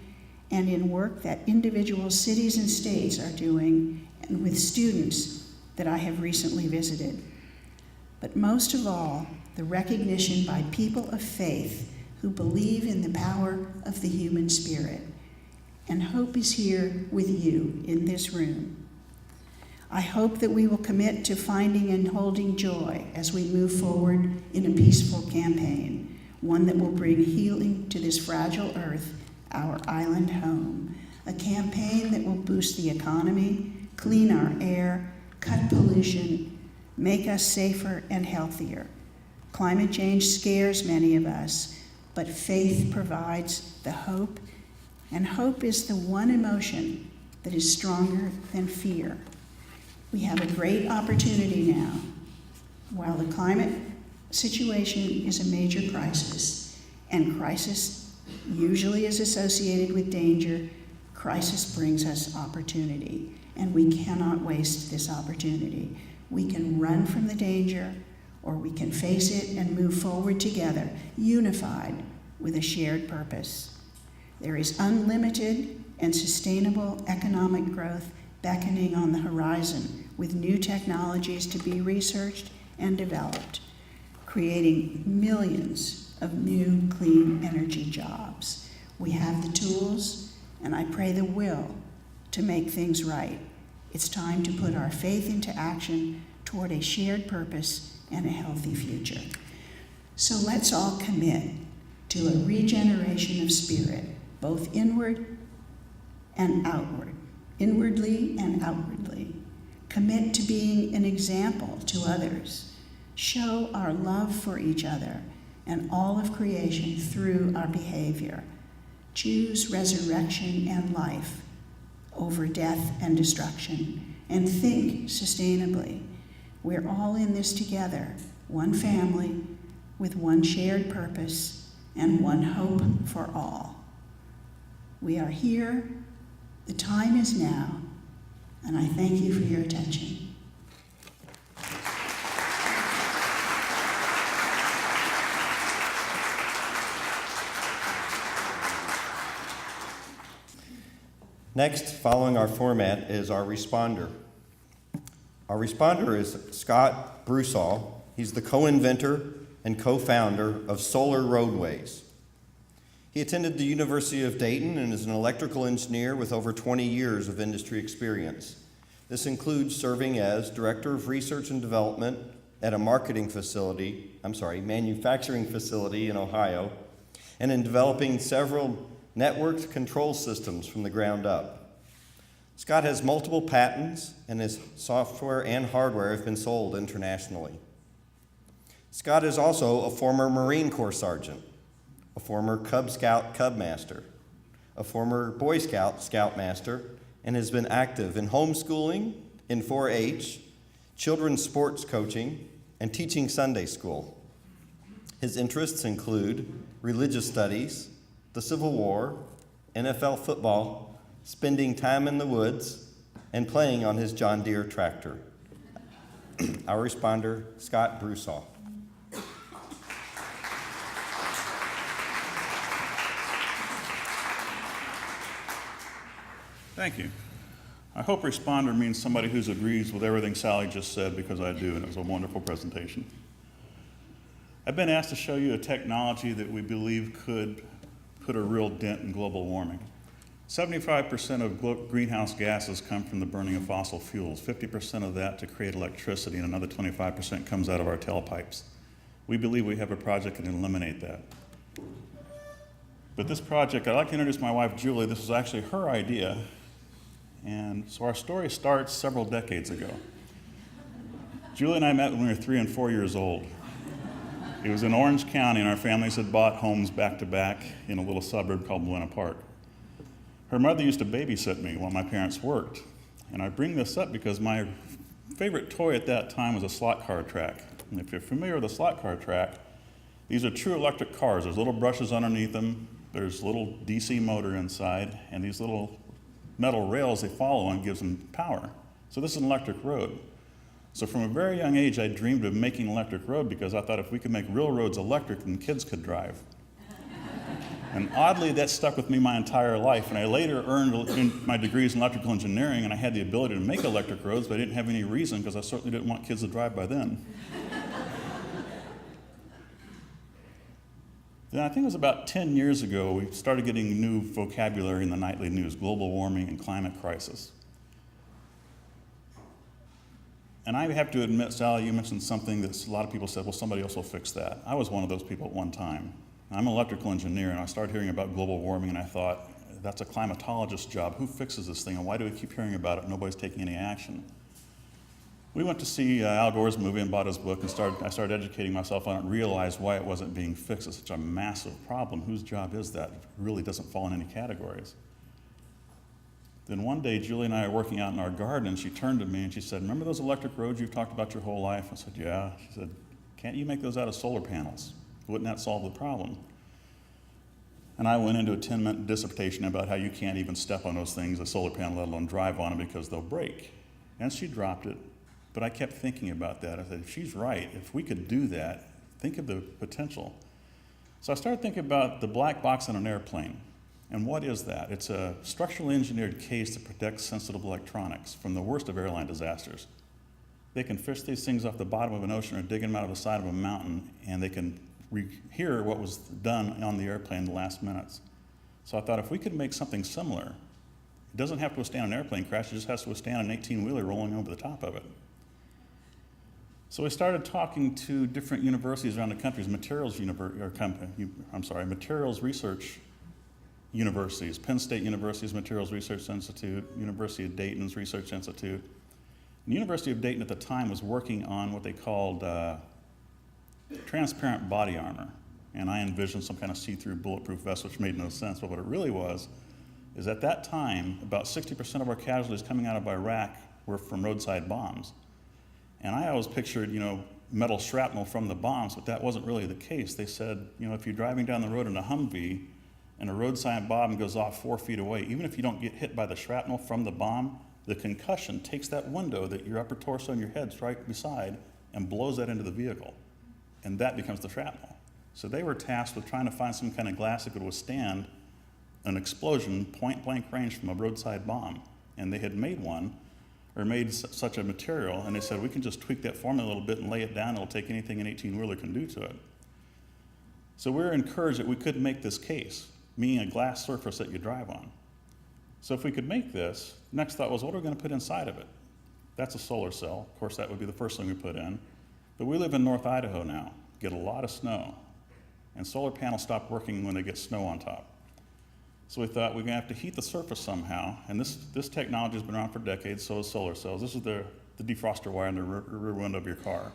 and in work that individual cities and states are doing, and with students that I have recently visited. But most of all, the recognition by people of faith who believe in the power of the human spirit. And hope is here with you in this room. I hope that we will commit to finding and holding joy as we move forward in a peaceful campaign, one that will bring healing to this fragile earth, our island home, a campaign that will boost the economy, clean our air, cut pollution, make us safer and healthier. Climate change scares many of us, but faith provides the hope, and hope is the one emotion that is stronger than fear. We have a great opportunity now. While the climate situation is a major crisis, and crisis usually is associated with danger, crisis brings us opportunity, and we cannot waste this opportunity. We can run from the danger, or we can face it and move forward together, unified with a shared purpose. There is unlimited and sustainable economic growth beckoning on the horizon, with new technologies to be researched and developed, creating millions of new clean energy jobs. We have the tools, and I pray the will, to make things right. It's time to put our faith into action toward a shared purpose and a healthy future. So let's all commit to a regeneration of spirit, both inward and outward, inwardly and outwardly. Commit to being an example to others. Show our love for each other and all of creation through our behavior. Choose resurrection and life over death and destruction, and think sustainably. We're all in this together, one family with one shared purpose and one hope for all. We are here, the time is now, and I thank you for your attention. Next, following our format, is our responder. Our responder is Scott Brusaw. He's the co-inventor and co-founder of Solar Roadways. He attended the University of Dayton and is an electrical engineer with over 20 years of industry experience. This includes serving as Director of Research and Development at a manufacturing facility in Ohio, and in developing several networked control systems from the ground up. Scott has multiple patents, and his software and hardware have been sold internationally. Scott is also a former Marine Corps sergeant, a former Cub Scout Cub Master, a former Boy Scout Scoutmaster, and has been active in homeschooling, in 4-H, children's sports coaching, and teaching Sunday school. His interests include religious studies, the Civil War, NFL football, spending time in the woods, and playing on his John Deere tractor. Our responder, Scott Brusaw. Thank you. I hope responder means somebody who agrees with everything Sally just said, because I do, and it was a wonderful presentation. I've been asked to show you a technology that we believe could put a real dent in global warming. 75% of greenhouse gases come from the burning of fossil fuels, 50% of that to create electricity, and another 25% comes out of our tailpipes. We believe we have a project that can eliminate that. But this project, I'd like to introduce my wife, Julie. This was actually her idea. And so our story starts several decades ago. Julie and I met when we were 3 and 4 years old. It was in Orange County, and our families had bought homes back to back in a little suburb called Buena Park. Her mother used to babysit me while my parents worked. And I bring this up because my favorite toy at that time was a slot car track. And if you're familiar with a slot car track, these are true electric cars. There's little brushes underneath them, there's a little DC motor inside, and these little metal rails they follow on gives them power. So this is an electric road. So from a very young age, I dreamed of making an electric road because I thought if we could make real roads electric, then kids could drive. And oddly, that stuck with me my entire life. And I later earned my degrees in electrical engineering, and I had the ability to make electric roads, but I didn't have any reason because I certainly didn't want kids to drive by then. Then I think it was about 10 years ago, we started getting new vocabulary in the nightly news, global warming and climate crisis. And I have to admit, Sally, you mentioned something that a lot of people said, well, somebody else will fix that. I was one of those people at one time. I'm an electrical engineer, and I started hearing about global warming, and I thought, that's a climatologist's job. Who fixes this thing, and why do we keep hearing about it and nobody's taking any action? We went to see Al Gore's movie and bought his book, and I started educating myself on it and realized why it wasn't being fixed. It's such a massive problem. Whose job is that? It really doesn't fall in any categories. Then one day, Julie and I are working out in our garden, and she turned to me and she said, remember those electric roads you've talked about your whole life? I said, yeah. She said, can't you make those out of solar panels? Wouldn't that solve the problem? And I went into a 10-minute dissertation about how you can't even step on those things, a solar panel, let alone drive on them, because they'll break. And she dropped it, but I kept thinking about that. I said, if she's right, if we could do that, think of the potential. So I started thinking about the black box on an airplane. And what is that? It's a structurally engineered case that protects sensitive electronics from the worst of airline disasters. They can fish these things off the bottom of an ocean or dig them out of the side of a mountain, and they can hear what was done on the airplane in the last minutes. So I thought, if we could make something similar, it doesn't have to withstand an airplane crash, it just has to withstand an 18-wheeler rolling over the top of it. So we started talking to different universities around the country, materials research universities, Penn State University's Materials Research Institute, University of Dayton's Research Institute. And the University of Dayton at the time was working on what they called transparent body armor. And I envisioned some kind of see-through bulletproof vest, which made no sense. But what it really was is at that time, about 60% of our casualties coming out of Iraq were from roadside bombs. And I always pictured, metal shrapnel from the bombs, but that wasn't really the case. They said, if you're driving down the road in a Humvee and a roadside bomb goes off 4 feet away, even if you don't get hit by the shrapnel from the bomb, the concussion takes that window that your upper torso and your head's right beside and blows that into the vehicle. And that becomes the shrapnel. So they were tasked with trying to find some kind of glass that could withstand an explosion point blank range from a roadside bomb. And they had made one, or made such a material, and they said, we can just tweak that formula a little bit and lay it down, it'll take anything an 18-wheeler can do to it. So we were encouraged that we could make this case, meaning a glass surface that you drive on. So if we could make this, next thought was, what are we going to put inside of it? That's a solar cell. Of course, that would be the first thing we put in. But we live in North Idaho now, get a lot of snow, and solar panels stop working when they get snow on top. So we thought we're going to have to heat the surface somehow, and this technology has been around for decades, so is solar cells. This is the defroster wire in the rear window of your car.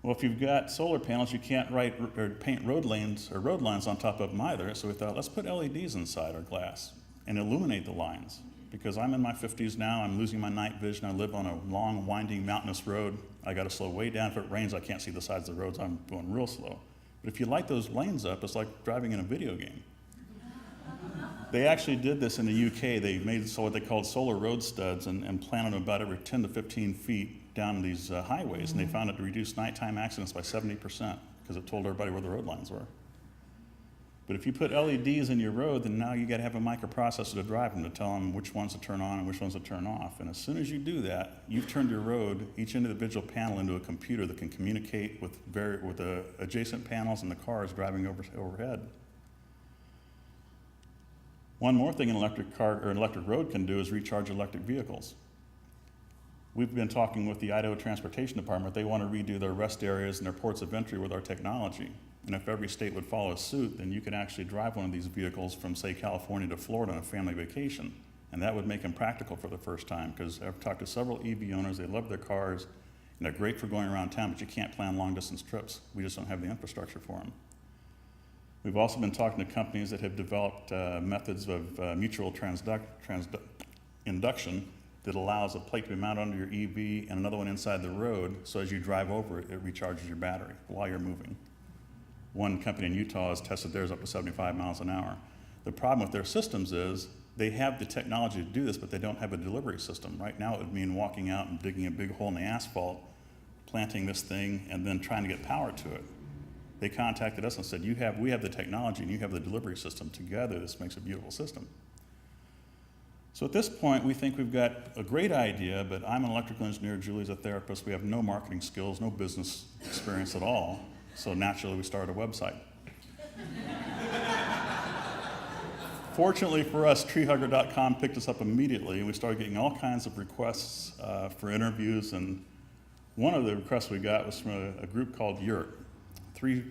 Well, if you've got solar panels, you can't write or paint road lines on top of them either, so we thought, let's put LEDs inside our glass and illuminate the lines. Because I'm in my 50s now, I'm losing my night vision, I live on a long, winding, mountainous road. I got to slow way down. If it rains, I can't see the sides of the roads, I'm going real slow. But if you light those lanes up, it's like driving in a video game. They actually did this in the UK. They made what they called solar road studs and planted them about every 10 to 15 feet down these highways, and they found it reduced nighttime accidents by 70% because it told everybody where the road lines were. But if you put LEDs in your road, then now you got to have a microprocessor to drive them to tell them which ones to turn on and which ones to turn off. And as soon as you do that, you've turned your road, each individual panel, into a computer that can communicate with the adjacent panels and the cars driving overhead. One more thing an electric car or an electric road can do is recharge electric vehicles. We've been talking with the Idaho Transportation Department. They want to redo their rest areas and their ports of entry with our technology. And if every state would follow suit, then you could actually drive one of these vehicles from, say, California to Florida on a family vacation. And that would make them practical for the first time, because I've talked to several EV owners. They love their cars, and they're great for going around town, but you can't plan long-distance trips. We just don't have the infrastructure for them. We've also been talking to companies that have developed methods of mutual induction that allows a plate to be mounted under your EV and another one inside the road, so as you drive over it, it recharges your battery while you're moving. One company in Utah has tested theirs up to 75 miles an hour. The problem with their systems is they have the technology to do this, but they don't have a delivery system. Right now it would mean walking out and digging a big hole in the asphalt, planting this thing, and then trying to get power to it. They contacted us and said, we have the technology and you have the delivery system. Together, this makes a beautiful system. So at this point, we think we've got a great idea, but I'm an electrical engineer, Julie's a therapist. We have no marketing skills, no business experience at all. So naturally, we started a website. Fortunately for us, treehugger.com picked us up immediately, and we started getting all kinds of requests for interviews. And one of the requests we got was from a group called Yurt. 3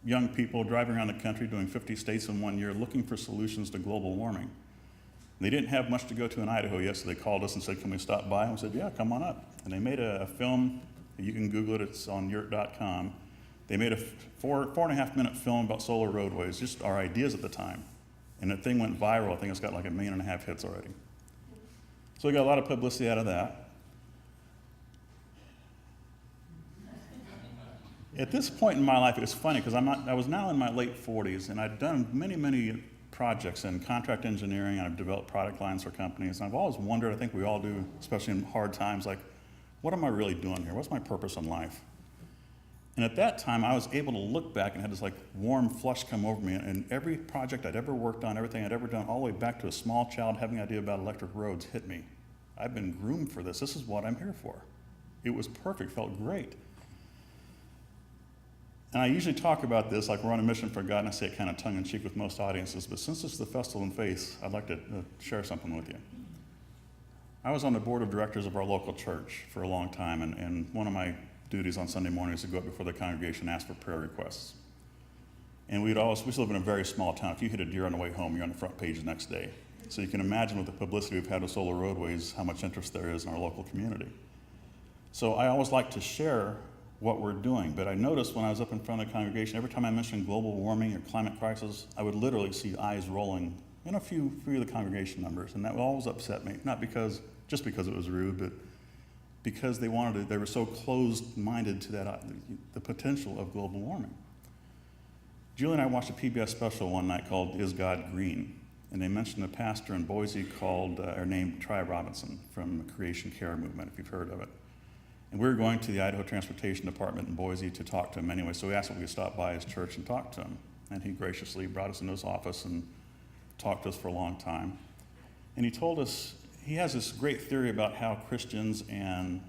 young people driving around the country doing 50 states in 1 year looking for solutions to global warming. They didn't have much to go to in Idaho yet, so they called us and said, can we stop by? And we said, yeah, come on up. And they made a film. You can Google it, it's on yurt.com. They made a 4.5 minute film about solar roadways, just our ideas at the time. And that thing went viral. I think it's got like 1.5 million hits already. So we got a lot of publicity out of that. At this point in my life, it was funny because I was now in my late 40s, and I'd done many projects in contract engineering, and I've developed product lines for companies. And I've always wondered, I think we all do, especially in hard times, like, what am I really doing here? What's my purpose in life? And at that time, I was able to look back and had this like warm flush come over me, and every project I'd ever worked on, everything I'd ever done, all the way back to a small child having an idea about electric roads hit me. I've been groomed for this. This is what I'm here for. It was perfect, felt great. And I usually talk about this like we're on a mission for God, and I say it kind of tongue-in-cheek with most audiences, but since it's the Festival in Faith, I'd like to share something with you. I was on the board of directors of our local church for a long time, and one of my duties on Sunday mornings is to go up before the congregation and ask for prayer requests. And we used to live in a very small town. If you hit a deer on the way home, you're on the front page the next day. So you can imagine with the publicity we've had with Solar Roadways, how much interest there is in our local community. So I always like to share what we're doing, but I noticed when I was up in front of the congregation, every time I mentioned global warming or climate crisis, I would literally see eyes rolling in a few of the congregation members, and that would always upset me, not just because it was rude, but because they were so closed-minded to the potential of global warming. Julie and I watched a PBS special one night called Is God Green? And they mentioned a pastor in Boise named Tri Robinson from the Creation Care Movement, if you've heard of it. And we were going to the Idaho Transportation Department in Boise to talk to him anyway, so we asked if we could stop by his church and talk to him. And he graciously brought us into his office and talked to us for a long time. And he told us, he has this great theory about how Christians and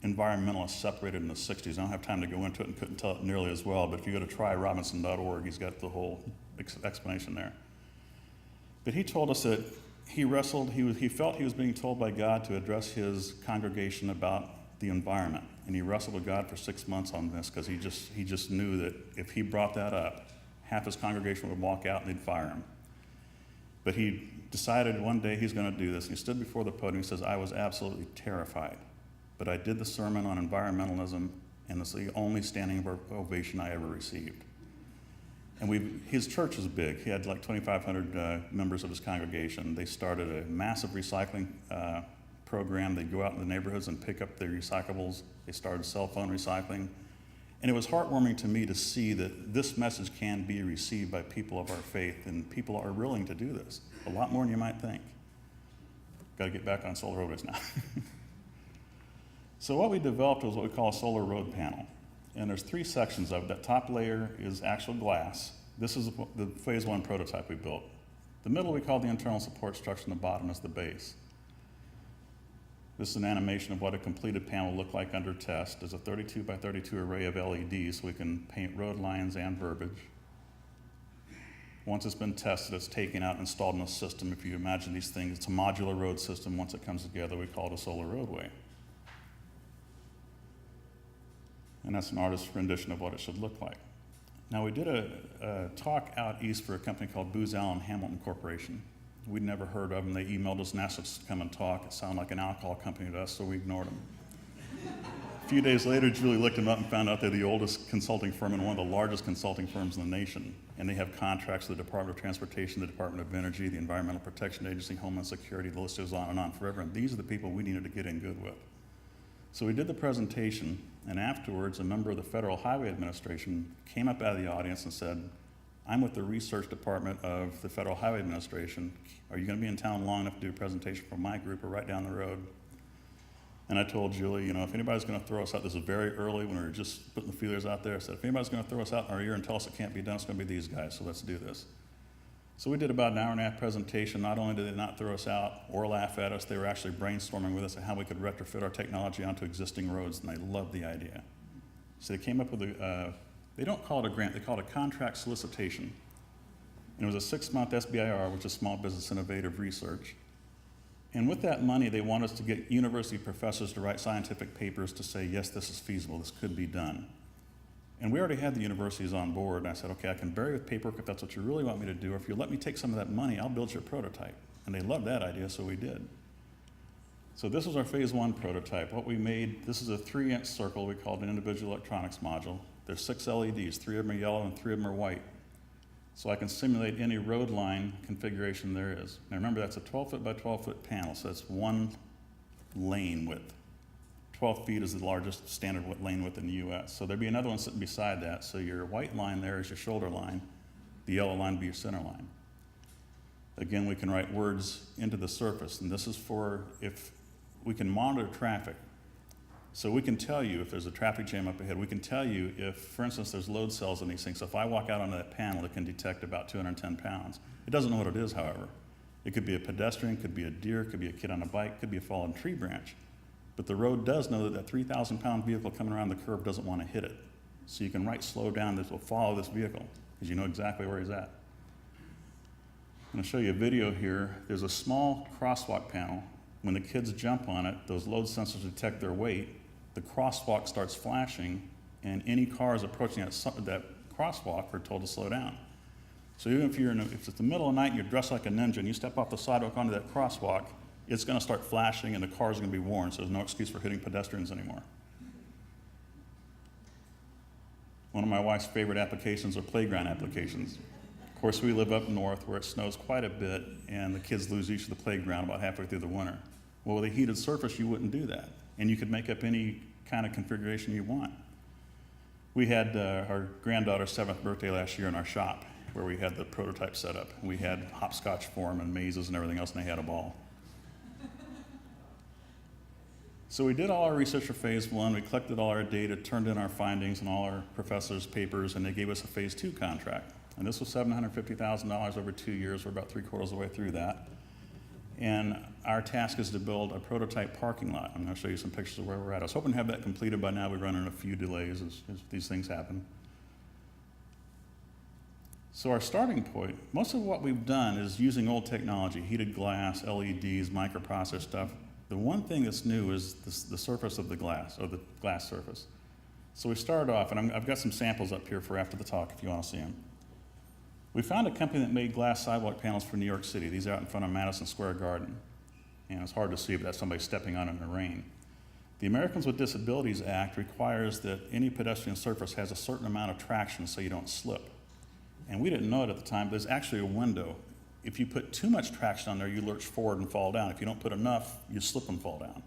environmentalists separated in the 60s. I don't have time to go into it and couldn't tell it nearly as well, but if you go to tryrobinson.org, he's got the whole explanation there. But he told us that he wrestled, he felt he was being told by God to address his congregation about the environment. And he wrestled with God for 6 months on this because he just knew that if he brought that up, half his congregation would walk out and they'd fire him. But he decided one day he's going to do this. And he stood before the podium and he says, I was absolutely terrified. But I did the sermon on environmentalism, and it's the only standing ovation I ever received. And his church is big. He had like 2,500 members of his congregation. They started a massive recycling program. They go out in the neighborhoods and pick up their recyclables. They started cell phone recycling. And it was heartwarming to me to see that this message can be received by people of our faith, and people are willing to do this, a lot more than you might think. Got to get back on solar roadways now. So what we developed was what we call a solar road panel. And there's 3 sections of it. That top layer is actual glass. This is the phase 1 prototype we built. The middle we call the internal support structure, and the bottom is the base. This is an animation of what a completed panel will look like under test. There's a 32 by 32 array of LEDs, so we can paint road lines and verbiage. Once it's been tested, it's taken out and installed in a system. If you imagine these things, it's a modular road system. Once it comes together, we call it a solar roadway. And that's an artist's rendition of what it should look like. Now, we did a talk out east for a company called Brusaw and Hamilton Corporation. We'd never heard of them. They emailed us and asked us to come and talk. It sounded like an alcohol company to us, so we ignored them. A few days later, Julie looked them up and found out they're the oldest consulting firm and one of the largest consulting firms in the nation. And they have contracts with the Department of Transportation, the Department of Energy, the Environmental Protection Agency, Homeland Security, the list goes on and on forever. And these are the people we needed to get in good with. So we did the presentation, and afterwards, a member of the Federal Highway Administration came up out of the audience and said, I'm with the research department of the Federal Highway Administration. Are you going to be in town long enough to do a presentation for my group or right down the road? And I told Julie, if anybody's going to throw us out, this is very early when we were just putting the feelers out there. I said, if anybody's going to throw us out in our ear and tell us it can't be done, it's going to be these guys, so let's do this. So we did about an hour-and-a-half presentation. Not only did they not throw us out or laugh at us, they were actually brainstorming with us on how we could retrofit our technology onto existing roads, and they loved the idea. So they came up with they don't call it a grant, they call it a contract solicitation. And it was a 6-month SBIR, which is Small Business Innovative Research. And with that money, they want us to get university professors to write scientific papers to say, yes, this is feasible, this could be done. And we already had the universities on board, and I said, okay, I can bury with paperwork if that's what you really want me to do, or if you let me take some of that money, I'll build you a prototype. And they loved that idea, so we did. So this was our phase 1 prototype. What we made, this is a 3-inch circle we called an individual electronics module. There's 6 LEDs, 3 of them are yellow and 3 of them are white. So I can simulate any road line configuration there is. Now remember, that's a 12-foot by 12-foot panel, so that's one lane width. 12 feet is the largest standard lane width in the US. So there'd be another one sitting beside that. So your white line there is your shoulder line. The yellow line would be your center line. Again, we can write words into the surface, and this is for if we can monitor traffic. So we can tell you if there's a traffic jam up ahead. We can tell you if, for instance, there's load cells in these things. So if I walk out onto that panel, it can detect about 210 pounds. It doesn't know what it is, however. It could be a pedestrian, could be a deer, could be a kid on a bike, could be a fallen tree branch. But the road does know that that 3,000-pound vehicle coming around the curve doesn't want to hit it. So you can write slow down, this will follow this vehicle, because you know exactly where he's at. I'm going to show you a video here. There's a small crosswalk panel. When the kids jump on it, those load sensors detect their weight. The crosswalk starts flashing, and any cars approaching that crosswalk are told to slow down. So even if it's the middle of the night and you're dressed like a ninja and you step off the sidewalk onto that crosswalk, it's going to start flashing and the cars are going to be warned, so there's no excuse for hitting pedestrians anymore. One of my wife's favorite applications are playground applications. Of course, we live up north where it snows quite a bit and the kids lose use of the playground about halfway through the winter. Well, with a heated surface, you wouldn't do that. And you could make up any kind of configuration you want. We had our granddaughter's 7th birthday last year in our shop where we had the prototype set up. We had hopscotch for them and mazes and everything else, and they had a ball. So we did all our research for phase 1. We collected all our data, turned in our findings and all our professors' papers, and they gave us a phase 2 contract. And this was $750,000 over 2 years. We're about 3/4 of the way through that. And our task is to build a prototype parking lot. I'm going to show you some pictures of where we're at. I was hoping to have that completed by now. We run into a few delays as these things happen. So our starting point, most of what we've done is using old technology, heated glass, LEDs, microprocessor stuff. The one thing that's new is the surface of the glass, or the glass surface. So we started off, and I've got some samples up here for after the talk if you want to see them. We found a company that made glass sidewalk panels for New York City. These are out in front of Madison Square Garden. And it's hard to see, but that's somebody stepping on it in the rain. The Americans with Disabilities Act requires that any pedestrian surface has a certain amount of traction so you don't slip. And we didn't know it at the time, but there's actually a window. If you put too much traction on there, you lurch forward and fall down. If you don't put enough, you slip and fall down.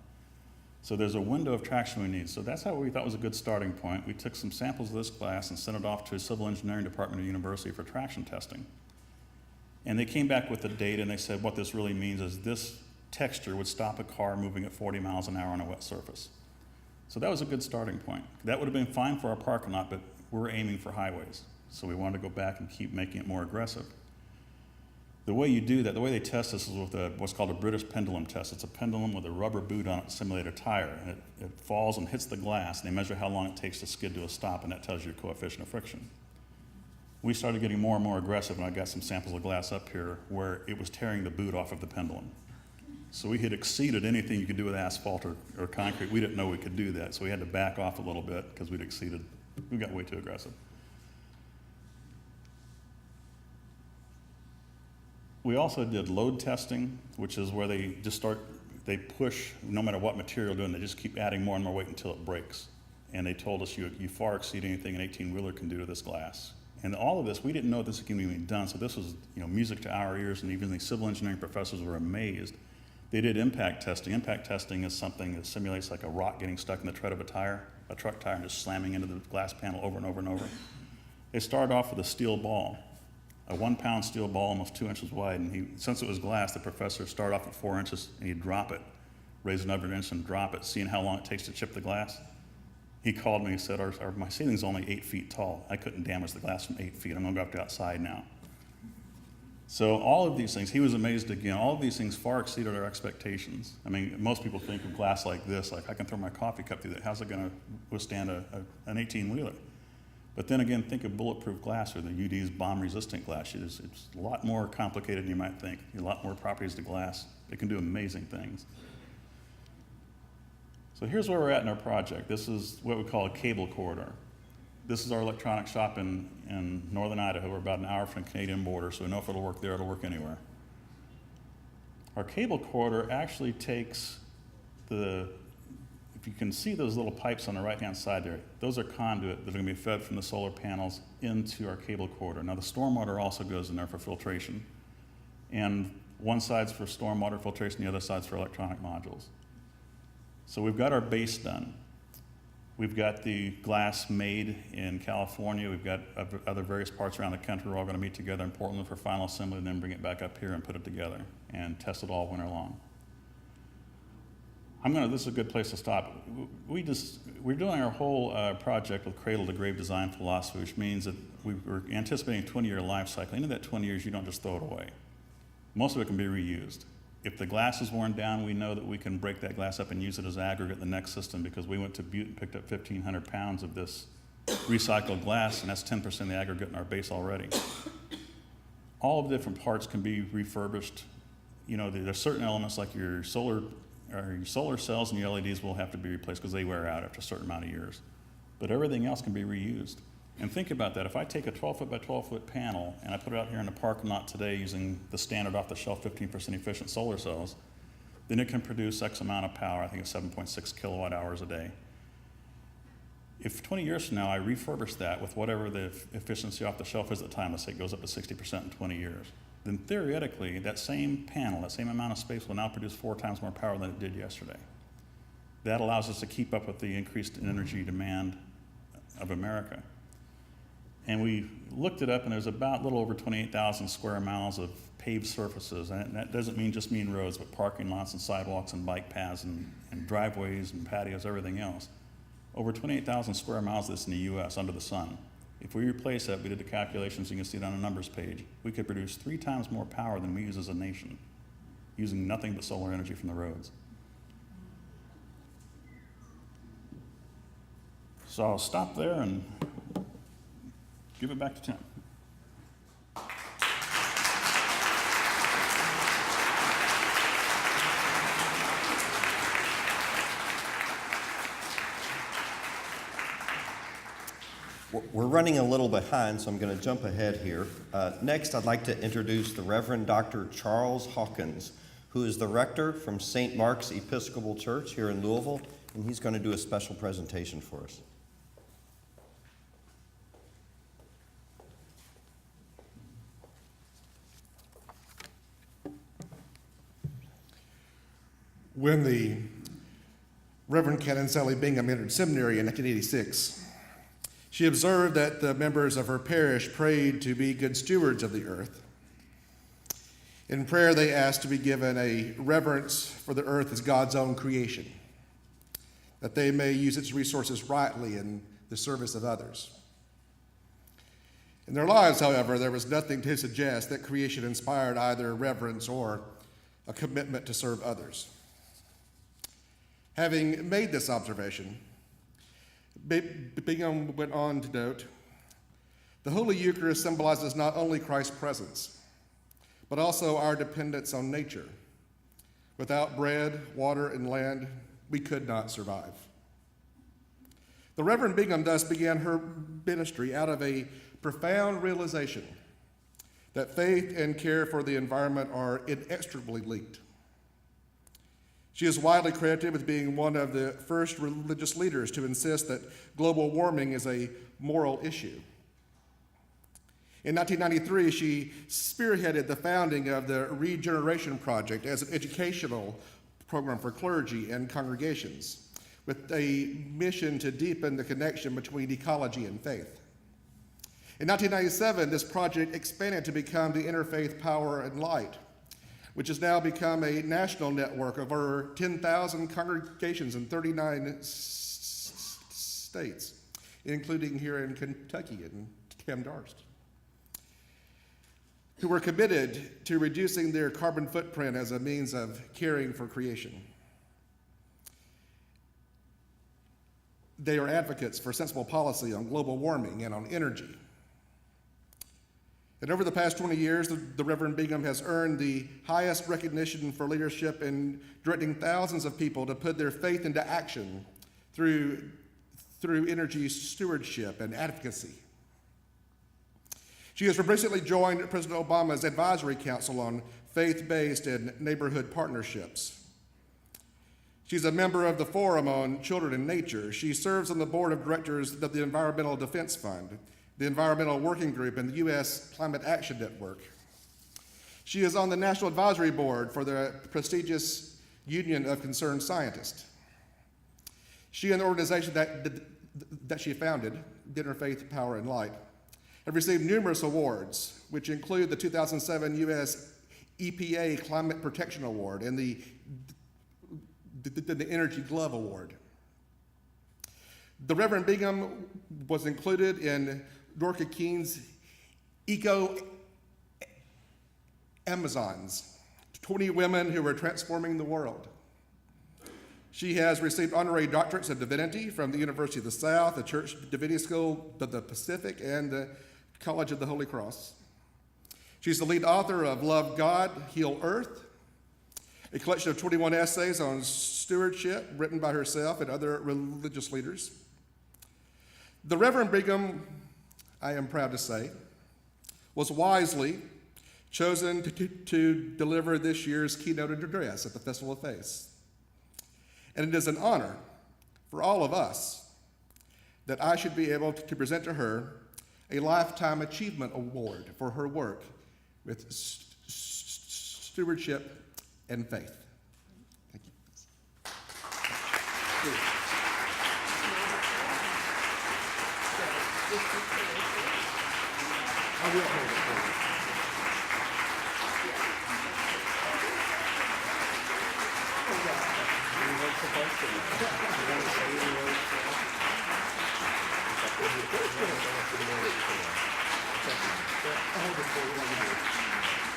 So there's a window of traction we need. So that's how we thought was a good starting point. We took some samples of this glass and sent it off to a civil engineering department at the university for traction testing. And they came back with the data and they said what this really means is this texture would stop a car moving at 40 miles an hour on a wet surface. So that was a good starting point. That would have been fine for our parking lot, but we're aiming for highways. So we wanted to go back and keep making it more aggressive. The way you do that, the way they test this is with what's called a British pendulum test. It's a pendulum with a rubber boot on it to simulate a tire. And it falls and hits the glass, and they measure how long it takes to skid to a stop, and that tells you your coefficient of friction. We started getting more and more aggressive, and I got some samples of glass up here where it was tearing the boot off of the pendulum. So we had exceeded anything you could do with asphalt or concrete. We didn't know we could do that, so we had to back off a little bit because we'd exceeded. We got way too aggressive. We also did load testing, which is where they push, no matter what material you're doing, they just keep adding more and more weight until it breaks. And they told us you far exceed anything an 18-wheeler can do to this glass. And all of this, we didn't know this was going to be done, so this was music to our ears, and even the civil engineering professors were amazed. They did impact testing. Impact testing is something that simulates like a rock getting stuck in the tread of a truck tire, and just slamming into the glass panel over and over and over. They started off with a steel ball. A 1-pound steel ball, almost 2 inches wide, and since it was glass, the professor started off at 4 inches, and he'd drop it, raise another inch and drop it, seeing how long it takes to chip the glass. He called me and said, my ceiling's only 8 feet tall. I couldn't damage the glass from 8 feet. I'm gonna go up to outside now. So all of these things, he was amazed again, all of these things far exceeded our expectations. I mean, most people think of glass like this, like I can throw my coffee cup through that. How's it gonna withstand an 18-wheeler? But then again, think of bulletproof glass or the UD's bomb-resistant glass. It's a lot more complicated than you might think. A lot more properties to glass. It can do amazing things. So here's where we're at in our project. This is what we call a cable corridor. This is our electronics shop in northern Idaho. We're about an hour from the Canadian border, so we know if it'll work there, it'll work anywhere. Our cable corridor actually takes if if you can see those little pipes on the right-hand side there, those are conduit that are going to be fed from the solar panels into our cable corridor. Now, the stormwater also goes in there for filtration. And one side's for stormwater filtration, the other side's for electronic modules. So we've got our base done. We've got the glass made in California. We've got other various parts around the country. We're all going to meet together in Portland for final assembly and then bring it back up here and put it together and test it all winter long. This is a good place to stop. We're doing our whole project with cradle to grave design philosophy, which means that we're anticipating a 20-year life cycle. Into that 20 years, you don't just throw it away. Most of it can be reused. If the glass is worn down, we know that we can break that glass up and use it as aggregate in the next system, because we went to Butte and picked up 1,500 pounds of this recycled glass, and that's 10% of the aggregate in our base already. All of the different parts can be refurbished. There's certain elements like your solar cells and your LEDs will have to be replaced because they wear out after a certain amount of years. But everything else can be reused. And think about that. If I take a 12-foot by 12-foot panel and I put it out here in the parking lot today using the standard off-the-shelf 15% efficient solar cells, then it can produce X amount of power. I think it's 7.6 kilowatt hours a day. If 20 years from now I refurbish that with whatever the efficiency off the shelf is at the time, let's say it goes up to 60% in 20 years, then theoretically that same panel, that same amount of space will now produce 4 times more power than it did yesterday. That allows us to keep up with the increased energy demand of America. And we looked it up, and there's about a little over 28,000 square miles of paved surfaces. And that doesn't mean just roads, but parking lots and sidewalks and bike paths and driveways and patios, everything else. Over 28,000 square miles of this in the US under the sun. If we replace that, we did the calculations, you can see it on a numbers page, we could produce 3 times more power than we use as a nation, using nothing but solar energy from the roads. So I'll stop there and give it back to Tim. We're running a little behind, so I'm going to jump ahead here. Next, I'd like to introduce the Reverend Dr. Charles Hawkins, who is the rector from St. Mark's Episcopal Church here in Louisville, and he's going to do a special presentation for us. When the Reverend Canon Sally Bingham entered seminary in 1986, she observed that the members of her parish prayed to be good stewards of the earth. In prayer, they asked to be given a reverence for the earth as God's own creation, that they may use its resources rightly in the service of others. In their lives, however, there was nothing to suggest that creation inspired either reverence or a commitment to serve others. Having made this observation, Bingham went on to note, the Holy Eucharist symbolizes not only Christ's presence, but also our dependence on nature. Without bread, water, and land, we could not survive. The Reverend Bingham thus began her ministry out of a profound realization that faith and care for the environment are inextricably linked. She is widely credited with being one of the first religious leaders to insist that global warming is a moral issue. In 1993, she spearheaded the founding of the Regeneration Project as an educational program for clergy and congregations, with a mission to deepen the connection between ecology and faith. In 1997, this project expanded to become the Interfaith Power and Light, which has now become a national network of over 10,000 congregations in 39 states, including here in Kentucky and Darst, who are committed to reducing their carbon footprint as a means of caring for creation. They are advocates for sensible policy on global warming and on energy. And over the past 20 years, the Reverend Bingham has earned the highest recognition for leadership in directing thousands of people to put their faith into action through energy stewardship and advocacy. She has recently joined President Obama's Advisory Council on Faith-Based and Neighborhood Partnerships. She's a member of the Forum on Children and Nature. She serves on the board of directors of the Environmental Defense Fund, the Environmental Working Group, and the U.S. Climate Action Network. She is on the National Advisory Board for the prestigious Union of Concerned Scientists. She and the organization that she founded, Interfaith, Power, and Light, have received numerous awards, which include the 2007 U.S. EPA Climate Protection Award and the Energy Glove Award. The Reverend Bingham was included in Dorca Keene's Eco Amazons, 20 women who are transforming the world. She has received honorary doctorates of divinity from the University of the South, the Church Divinity School of the Pacific, and the College of the Holy Cross. She's the lead author of Love God, Heal Earth, a collection of 21 essays on stewardship written by herself and other religious leaders. The Reverend Bingham, I am proud to say, was wisely chosen to deliver this year's keynote address at the Festival of Faith. And it is an honor for all of us that I should be able to present to her a Lifetime Achievement Award for her work with stewardship and faith. Thank you. I will hold it for you.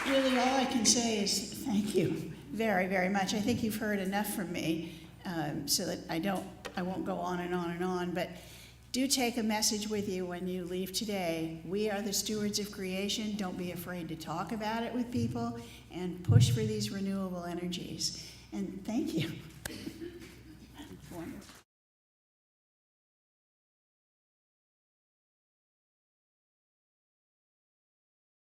Really, all I can say is thank you very, very much. I think you've heard enough from me, so that I won't go on and on and on, but do take a message with you when you leave today. We are the stewards of creation. Don't be afraid to talk about it with people and push for these renewable energies. And thank you.